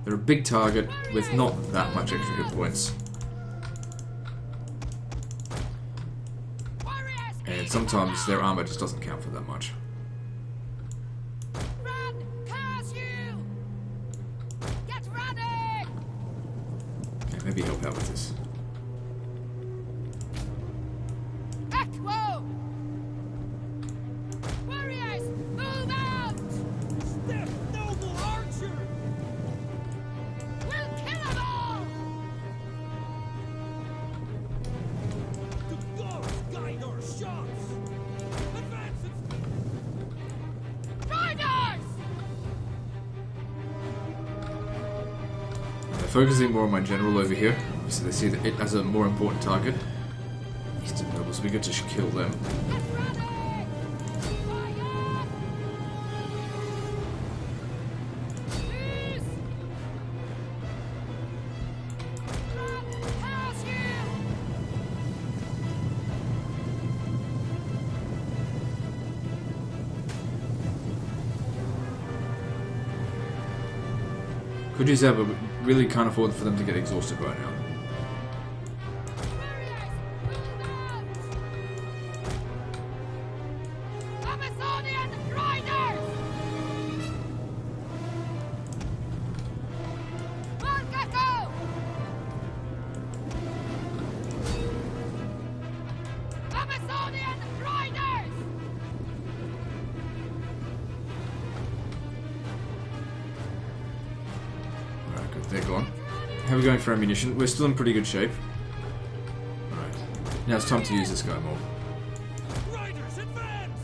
They're a big target with not that much extra hit points, Warriors, and sometimes their armor just doesn't count for that much. run! Curse you! Get running! Okay, maybe help out with this. Echo! Warriors, move out! Step, noble archer. We'll kill them all! The gods guide our shots. Advance and Riders! They're focusing more on my general over here, so they see that it as a more important target. Eastern nobles, we get to kill them. Get running! Fire! Please! Run! Curse you! Could use that, but we really can't afford for them to get exhausted right now. Warriors, move out! Amazonian riders! More gecko! Amazonian riders! Alright, good, they're gone. How are we going for ammunition? We're still in pretty good shape. Alright, now it's time to use this guy more. riders advance.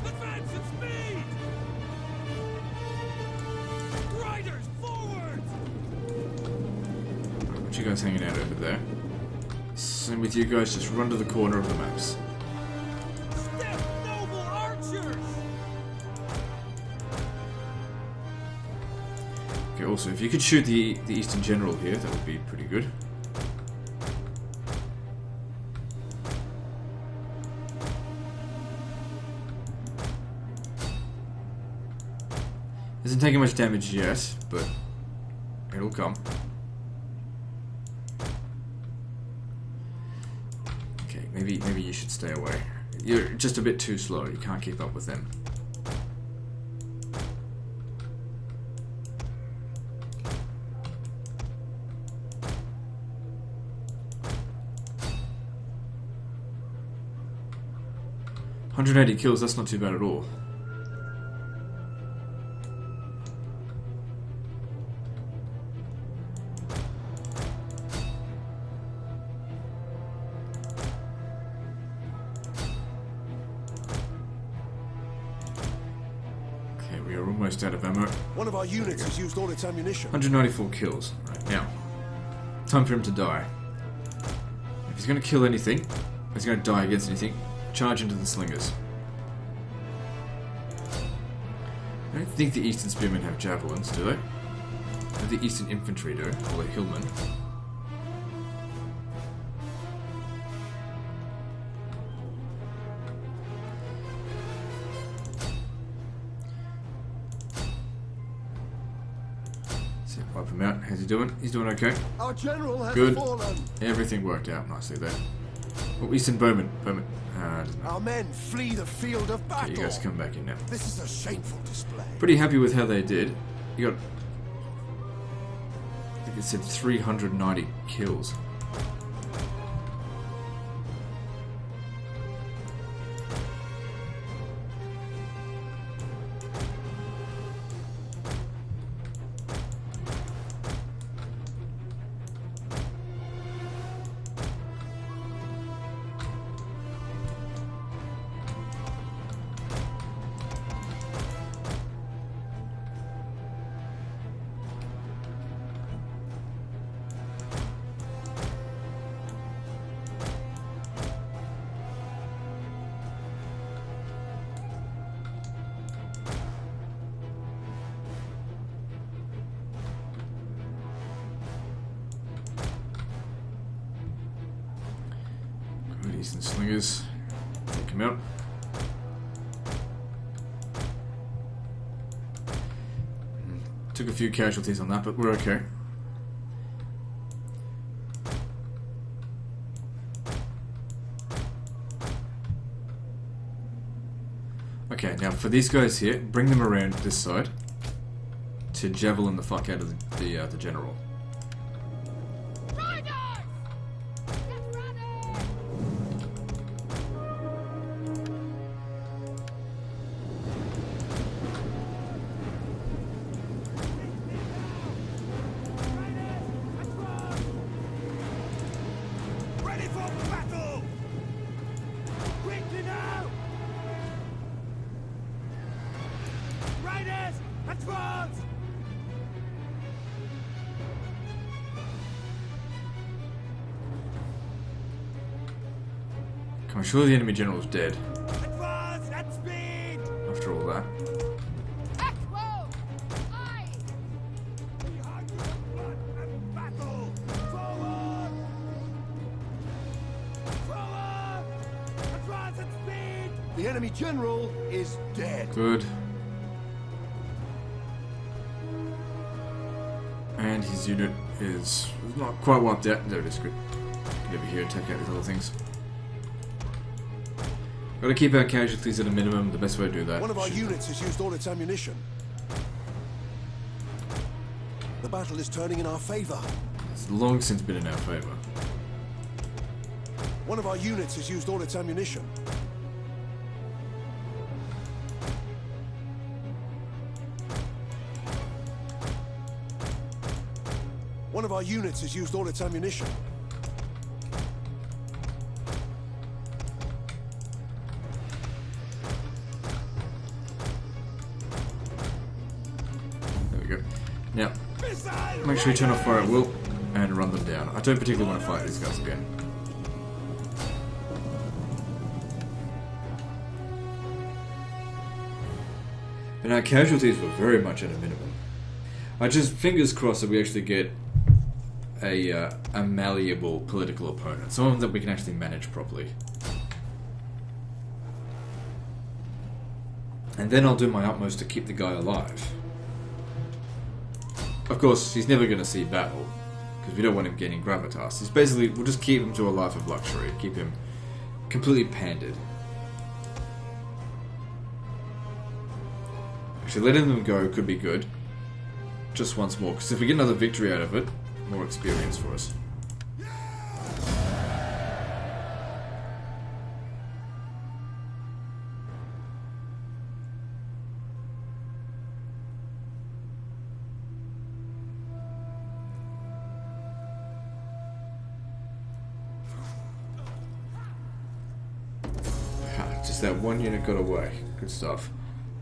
Advance at speed. Riders forward. What you guys hanging out over there? Same with you guys, just run to the corner of the maps. Step, noble archers. Okay, also, if you could shoot the Eastern General here, that would be pretty good. Isn't taking much damage yet, but it'll come. Okay, maybe you should stay away. You're just a bit too slow. You can't keep up with them. 180 kills, that's not too bad at all. Okay, we are almost out of ammo. One of our units has used all its ammunition. 194 kills. Right, now, time for him to die. If he's going to kill anything, if he's going to die against anything, charge into the slingers. I don't think the Eastern Spearmen have javelins, do they? Or the Eastern Infantry do, or the Hillmen. So, wipe him out. How's he doing? He's doing okay. Our general has Good. fallen. Everything worked out nicely there. Oh, Eastern Bowman. Doesn't matter. Our men flee the field of battle. Okay, you guys come back in now. This is a shameful display. Pretty happy with how they did. You got, I think it said 390 kills. Good, Eastern Slingers. Take him out. Took a few casualties on that, but we're okay. Okay, now for these guys here, bring them around this side to javelin the fuck out of the general. Riders! Get ready! Ready for battle! Quickly now! Riders, advance! Come on, surely the enemy general's dead Advance at speed! after all that. Expo! Aye! Behind you in blood and battle! Forward! Forward! Advance at speed! The enemy general is dead. Good. And his unit is not quite wiped out. There it is, good. Get over here and take out these other things. Gotta keep our casualties at a minimum. The best way to do that. One of our units has used all its ammunition. The battle is turning in our favor. It's long since been in our favor. One of our units has used all its ammunition. One of our units has used all its ammunition. There we go. Now, make sure you turn off fire at will and run them down. I don't particularly want to fight these guys again. But our casualties were very much at a minimum. I just fingers crossed that we actually get a malleable political opponent, someone that we can actually manage properly. And then I'll do my utmost to keep the guy alive. Of course, he's never going to see battle, because we don't want him gaining gravitas. It's basically, we'll just keep him to a life of luxury, keep him completely pandered. Actually, letting them go could be good. Just once more, because if we get another victory out of it, more experience for us. Nice, that one unit got away. Good stuff.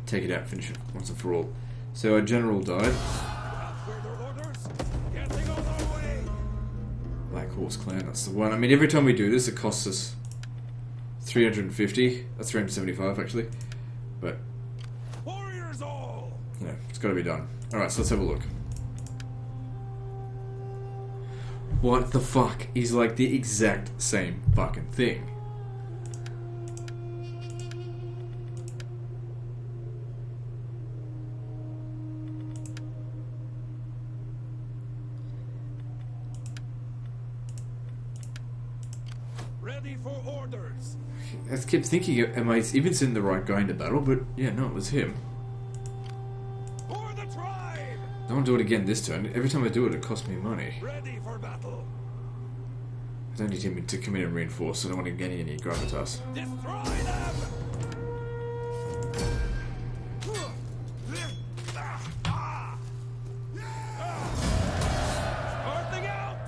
Take it out, finish it once and for all. So our general died. Further orders? Getting on our way. Black Horse Clan, that's the one. I mean, every time we do this, it costs us 350. That's 375 actually. But, Warriors all. you know, it's got to be done. Alright, so let's have a look. What the fuck? He's like the exact same fucking thing. Ready for orders. I kept thinking, am I even sending the right guy into battle? But yeah, no, it was him. For the tribe. Don't do it again this turn. Every time I do it, it costs me money. Ready for battle. I don't need him to come in and reinforce, so I don't want to get any gravitas. Destroy them. Starting out.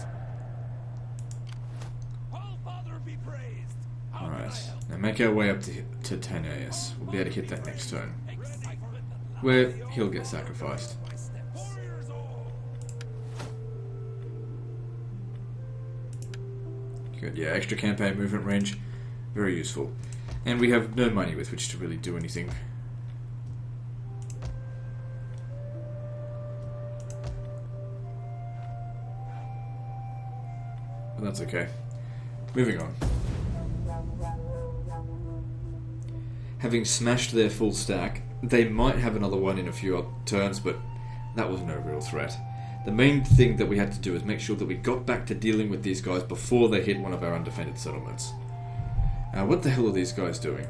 All Father be praised. How can I Alright, help? now make our way up to 10 AS. We'll be able to hit that next turn. Excitement. Where he'll get sacrificed. My steps. Warriors all. Good, yeah, extra campaign movement range. Very useful. And we have no money with which to really do anything. But that's okay. Moving on. Having smashed their full stack, they might have another one in a few odd turns, but that was no real threat. The main thing that we had to do is make sure that we got back to dealing with these guys before they hit one of our undefended settlements. What the hell are these guys doing?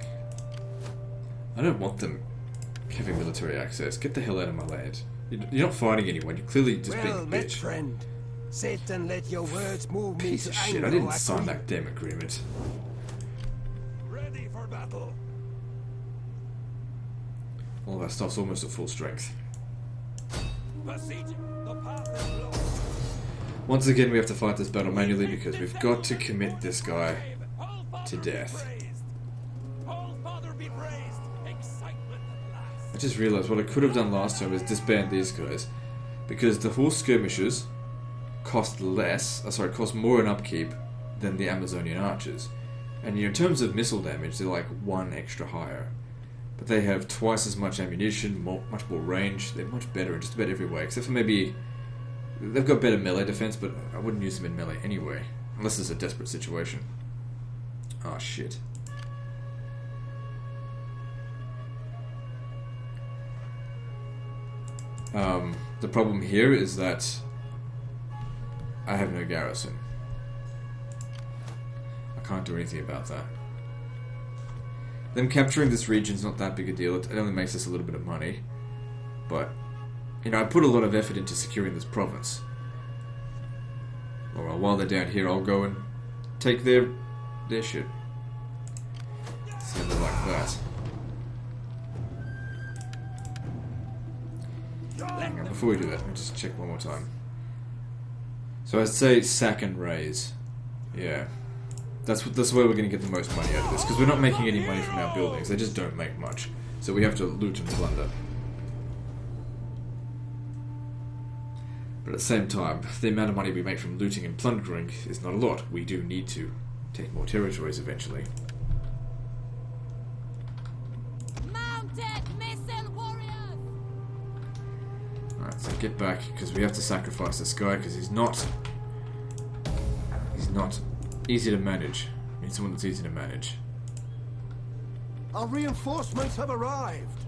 I don't want them having military access. Get the hell out of my land. You're not fighting anyone, you're clearly just being Well a met, bitch. friend. Sit and let your words move me Piece to of shit, I Anglo didn't sign agreement. that damn agreement. Ready for battle. All of our stuff's almost at full strength. Besiege. The path is blocked. Once again, we have to fight this battle manually because we've got to commit this guy All Father to be death. praised. All Father be praised. Excitement at last. I just realised what I could have done last time was disband these guys, because the horse skirmishers cost more in upkeep than the Amazonian archers, and in terms of missile damage, they're like one extra higher. But they have twice as much ammunition, much more range. They're much better in just about every way, except for maybe they've got better melee defense, but I wouldn't use them in melee anyway, unless it's a desperate situation. Oh shit. The problem here is that I have no garrison. I can't do anything about that. Them capturing this region is not that big a deal. It only makes us a little bit of money. But, you know, I put a lot of effort into securing this province. Alright, while they're down here, I'll go and take their shit. See how they like that. Hang on, before we do that, let me just check one more time. So I'd say sack and raise. Yeah. That's where we're going to get the most money out of this, because we're not making any money from our buildings. They just don't make much. So we have to loot and plunder. But at the same time, the amount of money we make from looting and plundering is not a lot. We do need to take more territories eventually. Mounted missile warriors! Alright, so get back, because we have to sacrifice this guy, because he's not easy to manage. We need someone that's easy to manage. Our reinforcements have arrived.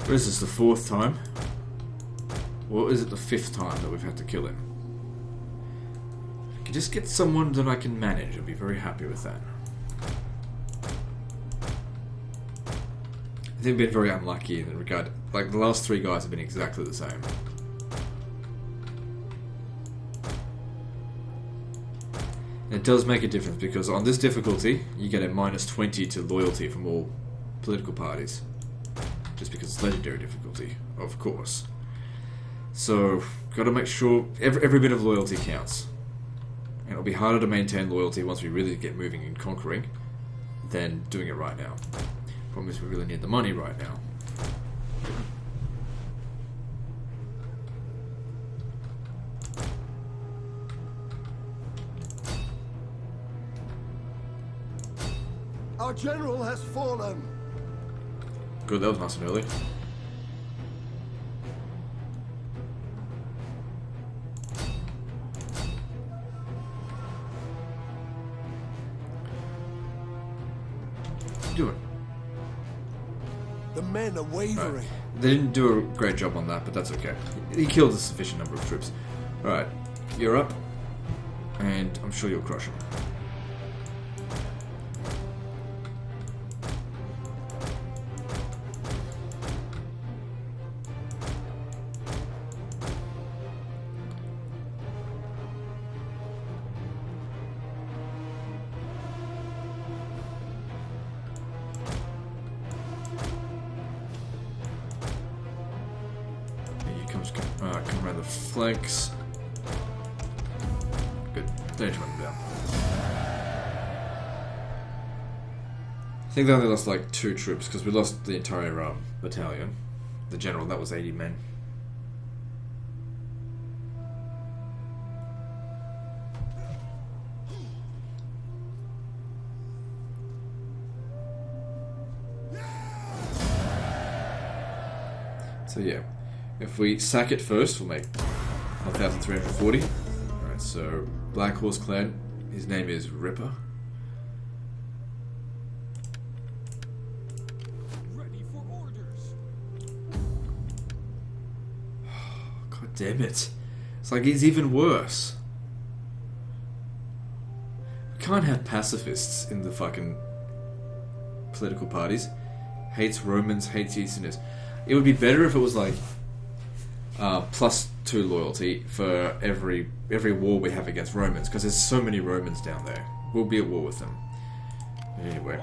What is this, the 4th time? Or is it the 5th time that we've had to kill him? If I could just get someone that I can manage, I'd be very happy with that. I think we've been very unlucky in that regard. Like, the last 3 guys have been exactly the same. It does make a difference, because on this difficulty, you get a -20 to loyalty from all political parties. Just because it's legendary difficulty, of course. So, gotta make sure every bit of loyalty counts. And it'll be harder to maintain loyalty once we really get moving and conquering. than doing it right now. Problem is we really need the money right now. Our general has fallen. Good, that was nice and early. Do it. The men are wavering. Right. They didn't do a great job on that, but that's okay. He killed a sufficient number of troops. Alright, you're up, and I'm sure you'll crush him. Come around the flanks. Good. They just went down. I think they only lost like 2 troops because we lost the entire battalion. The general, that was 80 men. So yeah. If we sack it first, we'll make 1,340. Alright, so Black Horse Clan, his name is Ripper. Ready for orders. God damn it. It's like he's even worse. We can't have pacifists in the fucking political parties. Hates Romans, hates Easterners. It would be better if it was like +2 loyalty for every war we have against Romans, because there's so many Romans down there. We'll be at war with them. Anyway,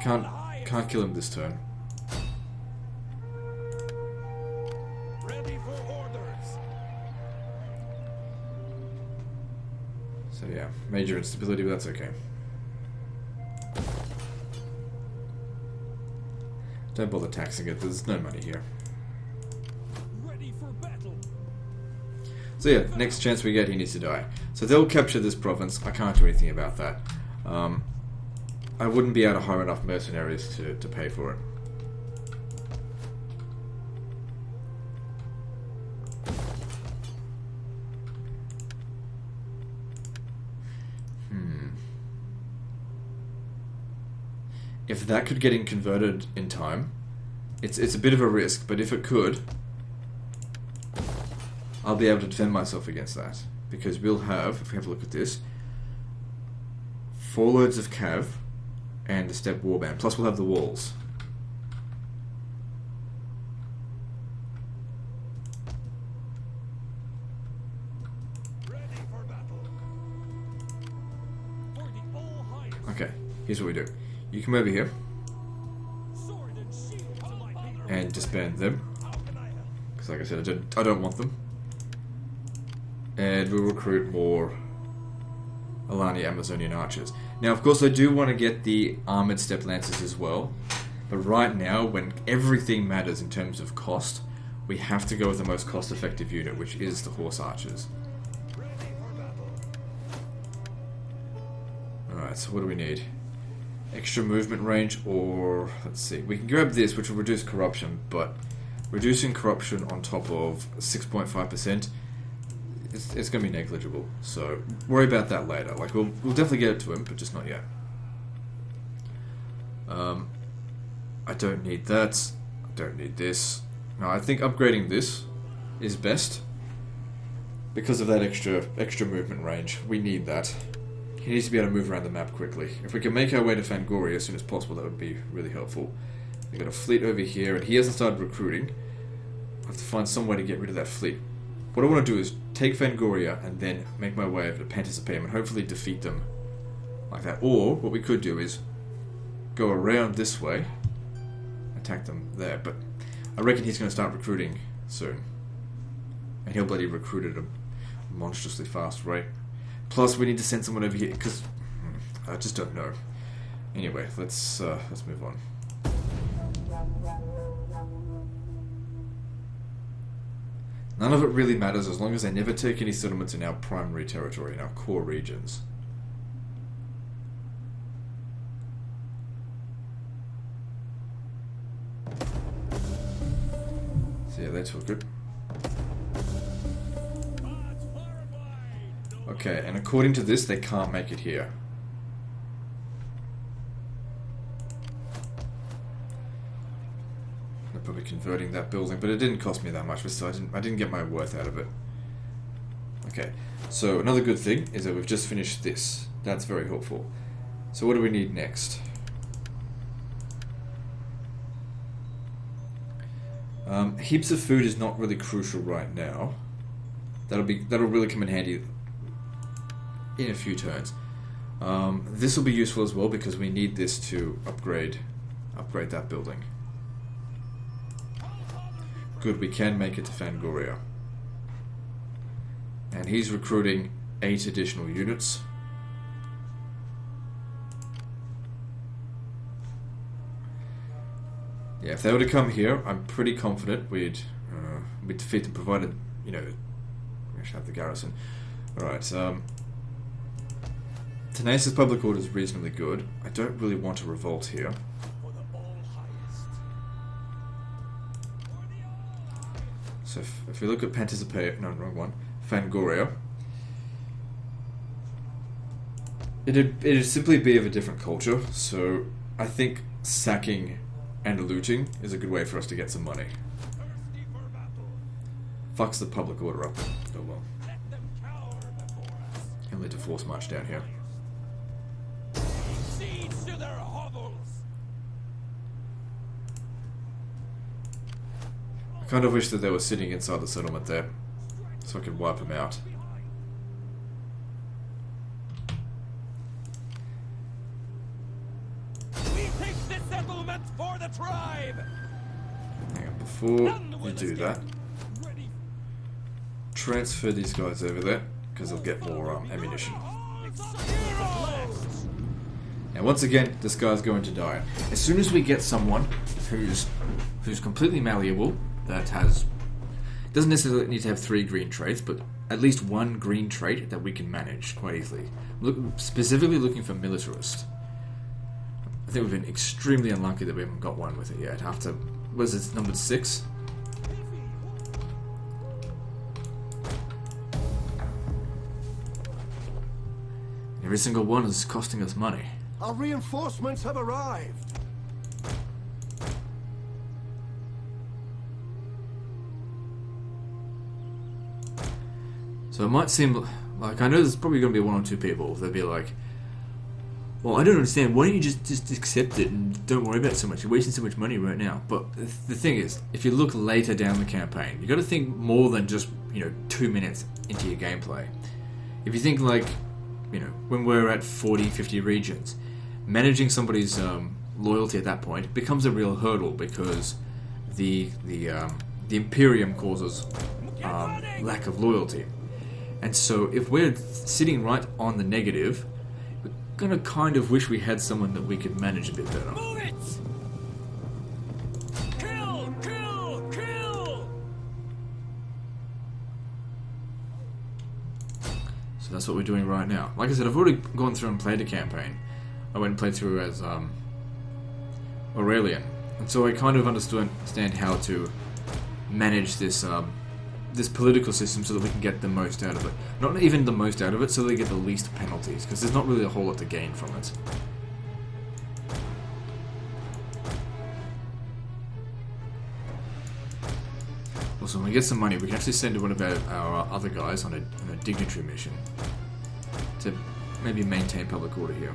can't kill him this turn. Ready for orders. So yeah, major instability, but that's okay. Don't bother taxing it, there's no money here. So yeah, next chance we get, he needs to die. So they'll capture this province. I can't do anything about that. I wouldn't be able to hire enough mercenaries to pay for it. If that could get converted in time, it's a bit of a risk, but if it could, I'll be able to defend myself against that. Because we'll have, if we have a look at this, 4 loads of cav and a steppe warband. Plus we'll have the walls. Ready for battle. For the all-highest. Okay, here's what we do. You come over here Sword and shield to my leader. and disband them. How can I help? Because like I said, I don't want them. And we'll recruit more Alani Amazonian archers. Now, of course, I do want to get the armored steppe lancers as well. But right now, when everything matters in terms of cost, we have to go with the most cost-effective unit, which is the horse archers. Ready for battle. Alright, so what do we need? Extra movement range, or let's see. We can grab this, which will reduce corruption, but reducing corruption on top of 6.5%, it's going to be negligible. So worry about that later. Like we'll definitely get it to him, but just not yet. I don't need that. I don't need this. No, I think upgrading this is best because of that extra movement range. We need that. He needs to be able to move around the map quickly. If we can make our way to Fangoria as soon as possible, that would be really helpful. We've got a fleet over here, and he hasn't started recruiting. I have to find some way to get rid of that fleet. What I want to do is take Fangoria and then make my way over to Pantisipame and hopefully defeat them like that. Or, what we could do is go around this way, attack them there. But I reckon he's going to start recruiting soon. And he'll bloody recruit at a monstrously fast rate. Plus, we need to send someone over here, because I just don't know. Anyway, let's move on. None of it really matters as long as they never take any settlements in our primary territory, in our core regions. So yeah, they took it. Okay, and according to this, they can't make it here. They're probably converting that building, but it didn't cost me that much, so I didn't get my worth out of it. Okay, so another good thing is that we've just finished this. That's very helpful. So what do we need next? Heaps of food is not really crucial right now. That'll really come in handy in a few turns. This will be useful as well because we need this to upgrade that building. Good, we can make it to Fangoria. And he's recruiting 8 additional units. Yeah, if they were to come here, I'm pretty confident we'd defeat them, provided, you know, we should have the garrison. Alright, Tenace's public order is reasonably good. I don't really want a revolt here. So if we look at no, wrong one, Fangoria, it'd simply be of a different culture, so I think sacking and looting is a good way for us to get some money. Fucks the public order up. Oh well. Can lead to force march down here. Siege to their hovels. I kind of wish that they were sitting inside the settlement there, so I could wipe them out. We take the settlement for the tribe. Hang on, before you do that, transfer these guys over there, because they'll get more ammunition. Now once again, this guy's going to die. As soon as we get someone who's completely malleable, that doesn't necessarily need to have 3 green traits, but at least 1 green trait that we can manage quite easily. Specifically looking for militarist. I think we've been extremely unlucky that we haven't got one with it yet. After, was it numbered 6? Every single one is costing us money. Our reinforcements have arrived. So it might seem like, I know there's probably going to be 1 or 2 people. They'll be like, well, I don't understand. Why don't you just accept it and don't worry about it so much? You're wasting so much money right now. But the thing is, if you look later down the campaign, you got to think more than just 2 minutes into your gameplay. If you think like, when we're at 40, 50 regions, managing somebody's loyalty at that point becomes a real hurdle because the Imperium causes lack of loyalty. And so if we're sitting right on the negative, we're gonna kind of wish we had someone that we could manage a bit better. Move it! Kill! Kill! Kill! So that's what we're doing right now. Like I said, I've already gone through and played a campaign. I went and played through as Aurelian, and so I kind of understand how to manage this this political system so that we can get the most out of it. Not even the most out of it, so that we get the least penalties, because there's not really a whole lot to gain from it. Also, when we get some money, we can actually send one of our other guys on a dignitary mission to maybe maintain public order here.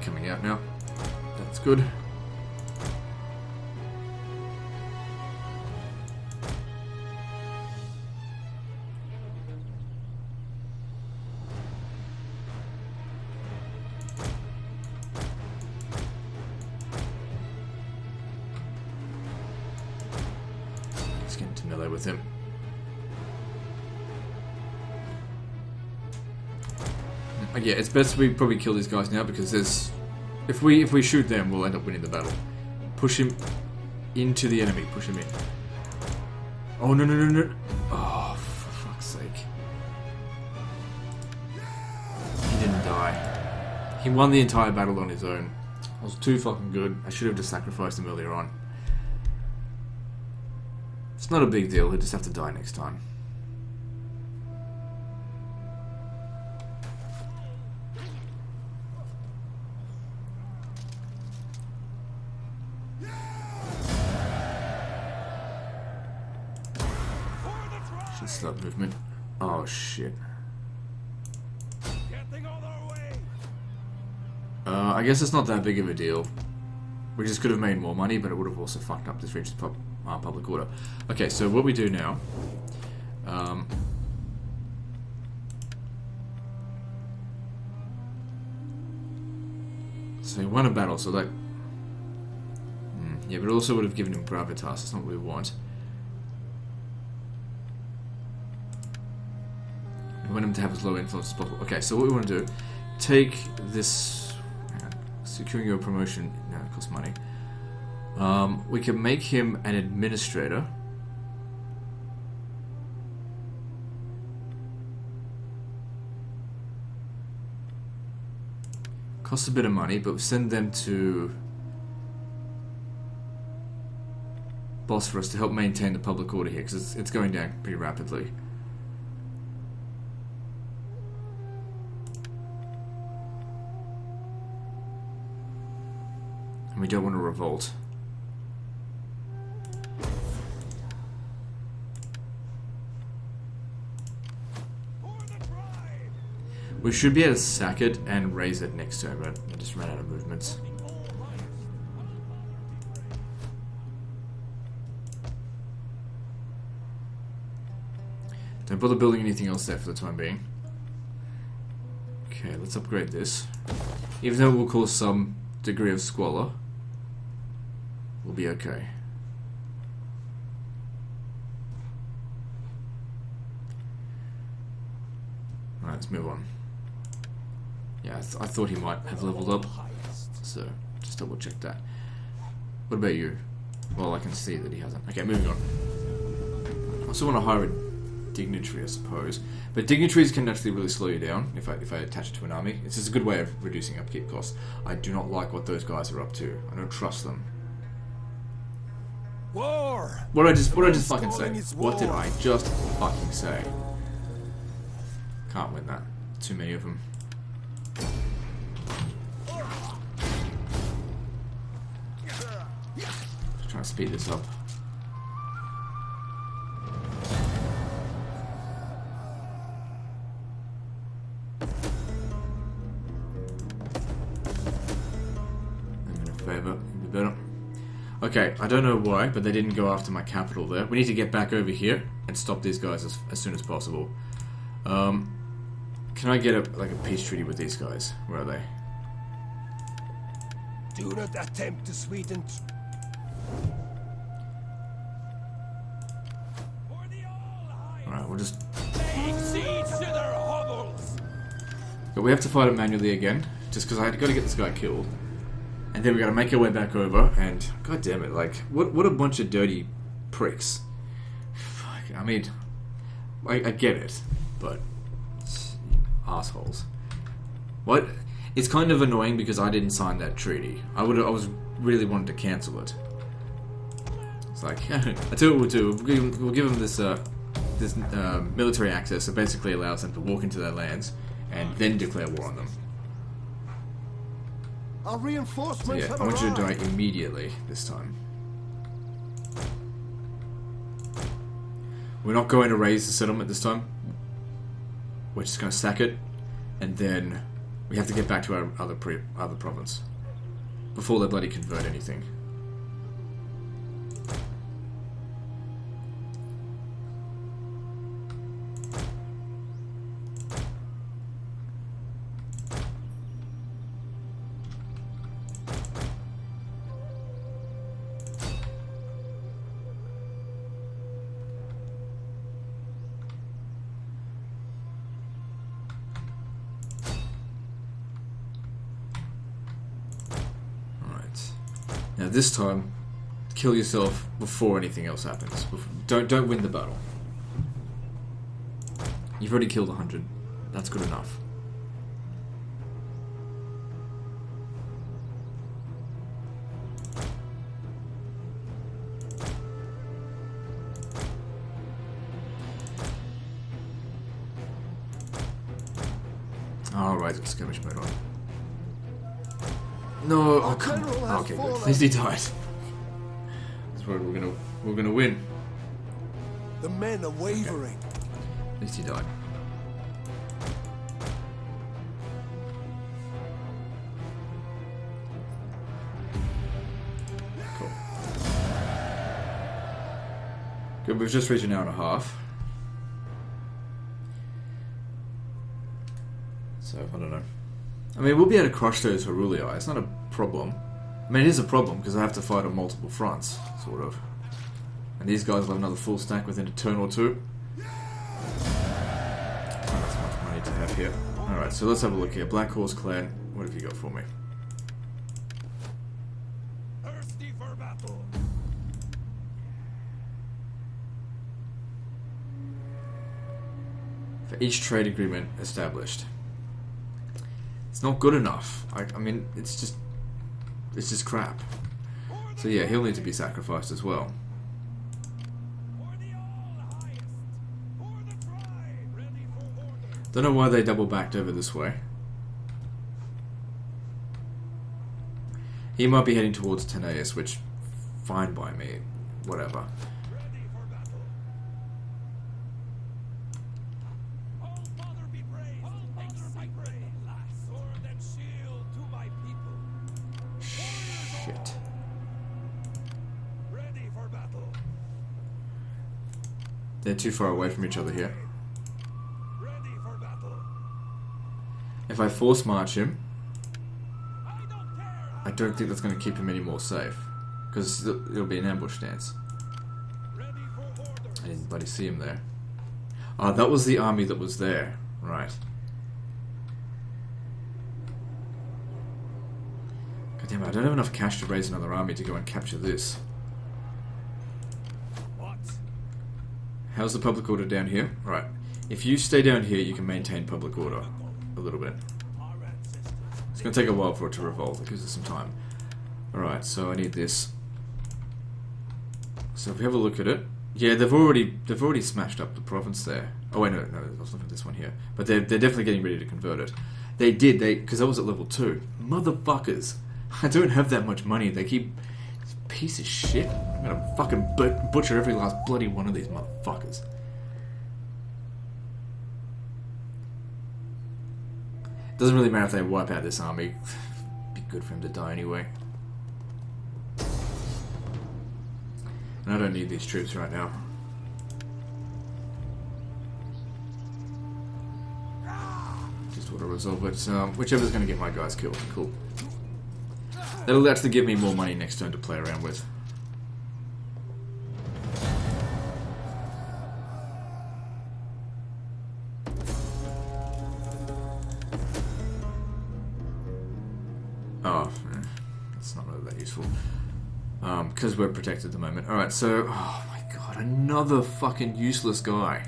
Coming out now. That's good. to melee with him. Yeah, it's best we probably kill these guys now because there's... If we shoot them, we'll end up winning the battle. Push him into the enemy. Push him in. Oh, no, no, no, no. Oh, for fuck's sake. He didn't die. He won the entire battle on his own. I was too fucking good. I should have just sacrificed him earlier on. It's not a big deal. He'll just have to die next time. Should stop movement. Oh shit. Getting on our way. I guess it's not that big of a deal. We just could have made more money, but it would have also fucked up this region's public order. Okay, so what we do now... so he won a battle, so that... yeah, but it also would have given him gravitas. That's not what we want. We want him to have as low influence as possible. Okay, so what we want to do... Take this... securing your promotion... No, it costs money. We can make him an administrator. Costs a bit of money, but we send them to Bosphorus to help maintain the public order here, because it's going down pretty rapidly. And we don't want to revolt. We should be able to sack it and raise it next turn, but I just ran out of movements. Don't bother building anything else there for the time being. Okay, let's upgrade this. Even though it will cause some degree of squalor, we'll be okay. Alright, let's move on. Yeah, I thought he might have leveled up, so just double check that. What about you? Well, I can see that he hasn't. Okay, moving on. I also want to hire a dignitary, I suppose. But dignitaries can actually really slow you down if I attach it to an army. It's just a good way of reducing upkeep costs. I do not like what those guys are up to. I don't trust them. War. What did I just fucking say? What did I just fucking say? Can't win that. Too many of them. Just trying to speed this up. I'm in favor. It'd be better. Okay, I don't know why, but they didn't go after my capital there. We need to get back over here and stop these guys as soon as possible. Can I get a peace treaty with these guys? Where are they? Do not attempt to sweeten. Alright, we'll just... Lay siege to their hovels. But we have to fight him manually again, just because I got to get this guy killed. And then we got to make our way back over, and... God damn it, like, what a bunch of dirty pricks. Fuck, I mean... I get it, but... assholes. What? It's kind of annoying because I didn't sign that treaty. I was really wanted to cancel it. It's like, I tell you what we'll do. We'll give them this military access that basically allows them to walk into their lands and then declare war on them. Our So reinforcements yeah, have I want you to arrived. die immediately this time. We're not going to raise the settlement this time. We're just going to sack it, and then we have to get back to our other province before they bloody convert anything. Now this time, kill yourself before anything else happens. Don't win the battle. You've already killed 100. That's good enough. Alright, it's skirmish mode on. No, oh, come on. Okay, good. At least he died. That's where we're gonna win. The men are wavering. At least he died. Cool. Good, we've just reached an hour and a half. So, I don't know. I mean, we'll be able to crush those Aurelii. It's not a problem. I mean, it is a problem because I have to fight on multiple fronts, sort of. And these guys will have another full stack within a turn or two. That's much money to have here. Alright, so let's have a look here. Black Horse Clan, what have you got for me? Thirsty for battle. For each trade agreement established. It's not good enough. I mean, it's just crap. So yeah, he'll need to be sacrificed as well. Don't know why they double backed over this way. He might be heading towards Teneus, which, fine by me. Whatever. Shit. They're too far away from each other here. If I force march him, I don't think that's going to keep him any more safe. Because it'll be an ambush stance. I didn't bloody see him there. Oh, that was the army that was there. Right. God damn it, I don't have enough cash to raise another army to go and capture this. How's the public order down here? Right. If you stay down here, you can maintain public order. A little bit. It's going to take a while for it to revolt. It gives us some time. Alright, so I need this. So if we have a look at it, yeah, they've already smashed up the province there. Oh wait, no, I was looking at this one here. But they're definitely getting ready to convert it. They did, because I was at level 2. Motherfuckers! I don't have that much money. They keep piece of shit. I'm gonna fucking butcher every last bloody one of these motherfuckers. Doesn't really matter if they wipe out this army. It'd be good for him to die anyway. And I don't need these troops right now. Just want to resolve it. Whichever's going to get my guys killed. Cool. That'll actually give me more money next turn to play around with. Oh, that's not really that useful. Because we're protected at the moment. Alright, so... Oh my god, another fucking useless guy.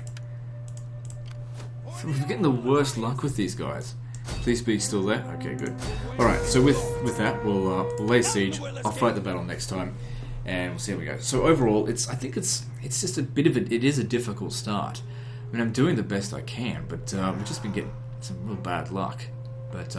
We're getting the worst luck with these guys. Please be still there. Okay, good. Alright, so with that, we'll lay siege. I'll fight the battle next time. And we'll see how we go. So overall, I think it's just a bit of it is a difficult start. I mean, I'm doing the best I can, but we've just been getting some real bad luck. But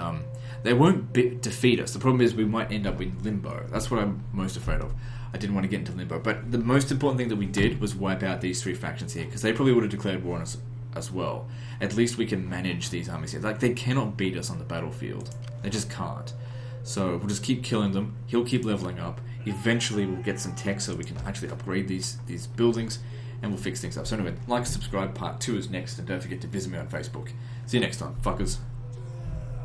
they won't defeat us. The problem is we might end up in limbo. That's what I'm most afraid of. I didn't want to get into limbo. But the most important thing that we did was wipe out these 3 factions here, because they probably would have declared war on us as well. At least we can manage these armies here. Like, they cannot beat us on the battlefield. They just can't. So we'll just keep killing them. He'll keep leveling up. Eventually we'll get some tech so we can actually upgrade these buildings, and we'll fix things up. So anyway, like and subscribe. Part 2 is next, and don't forget to visit me on Facebook. See you next time, fuckers.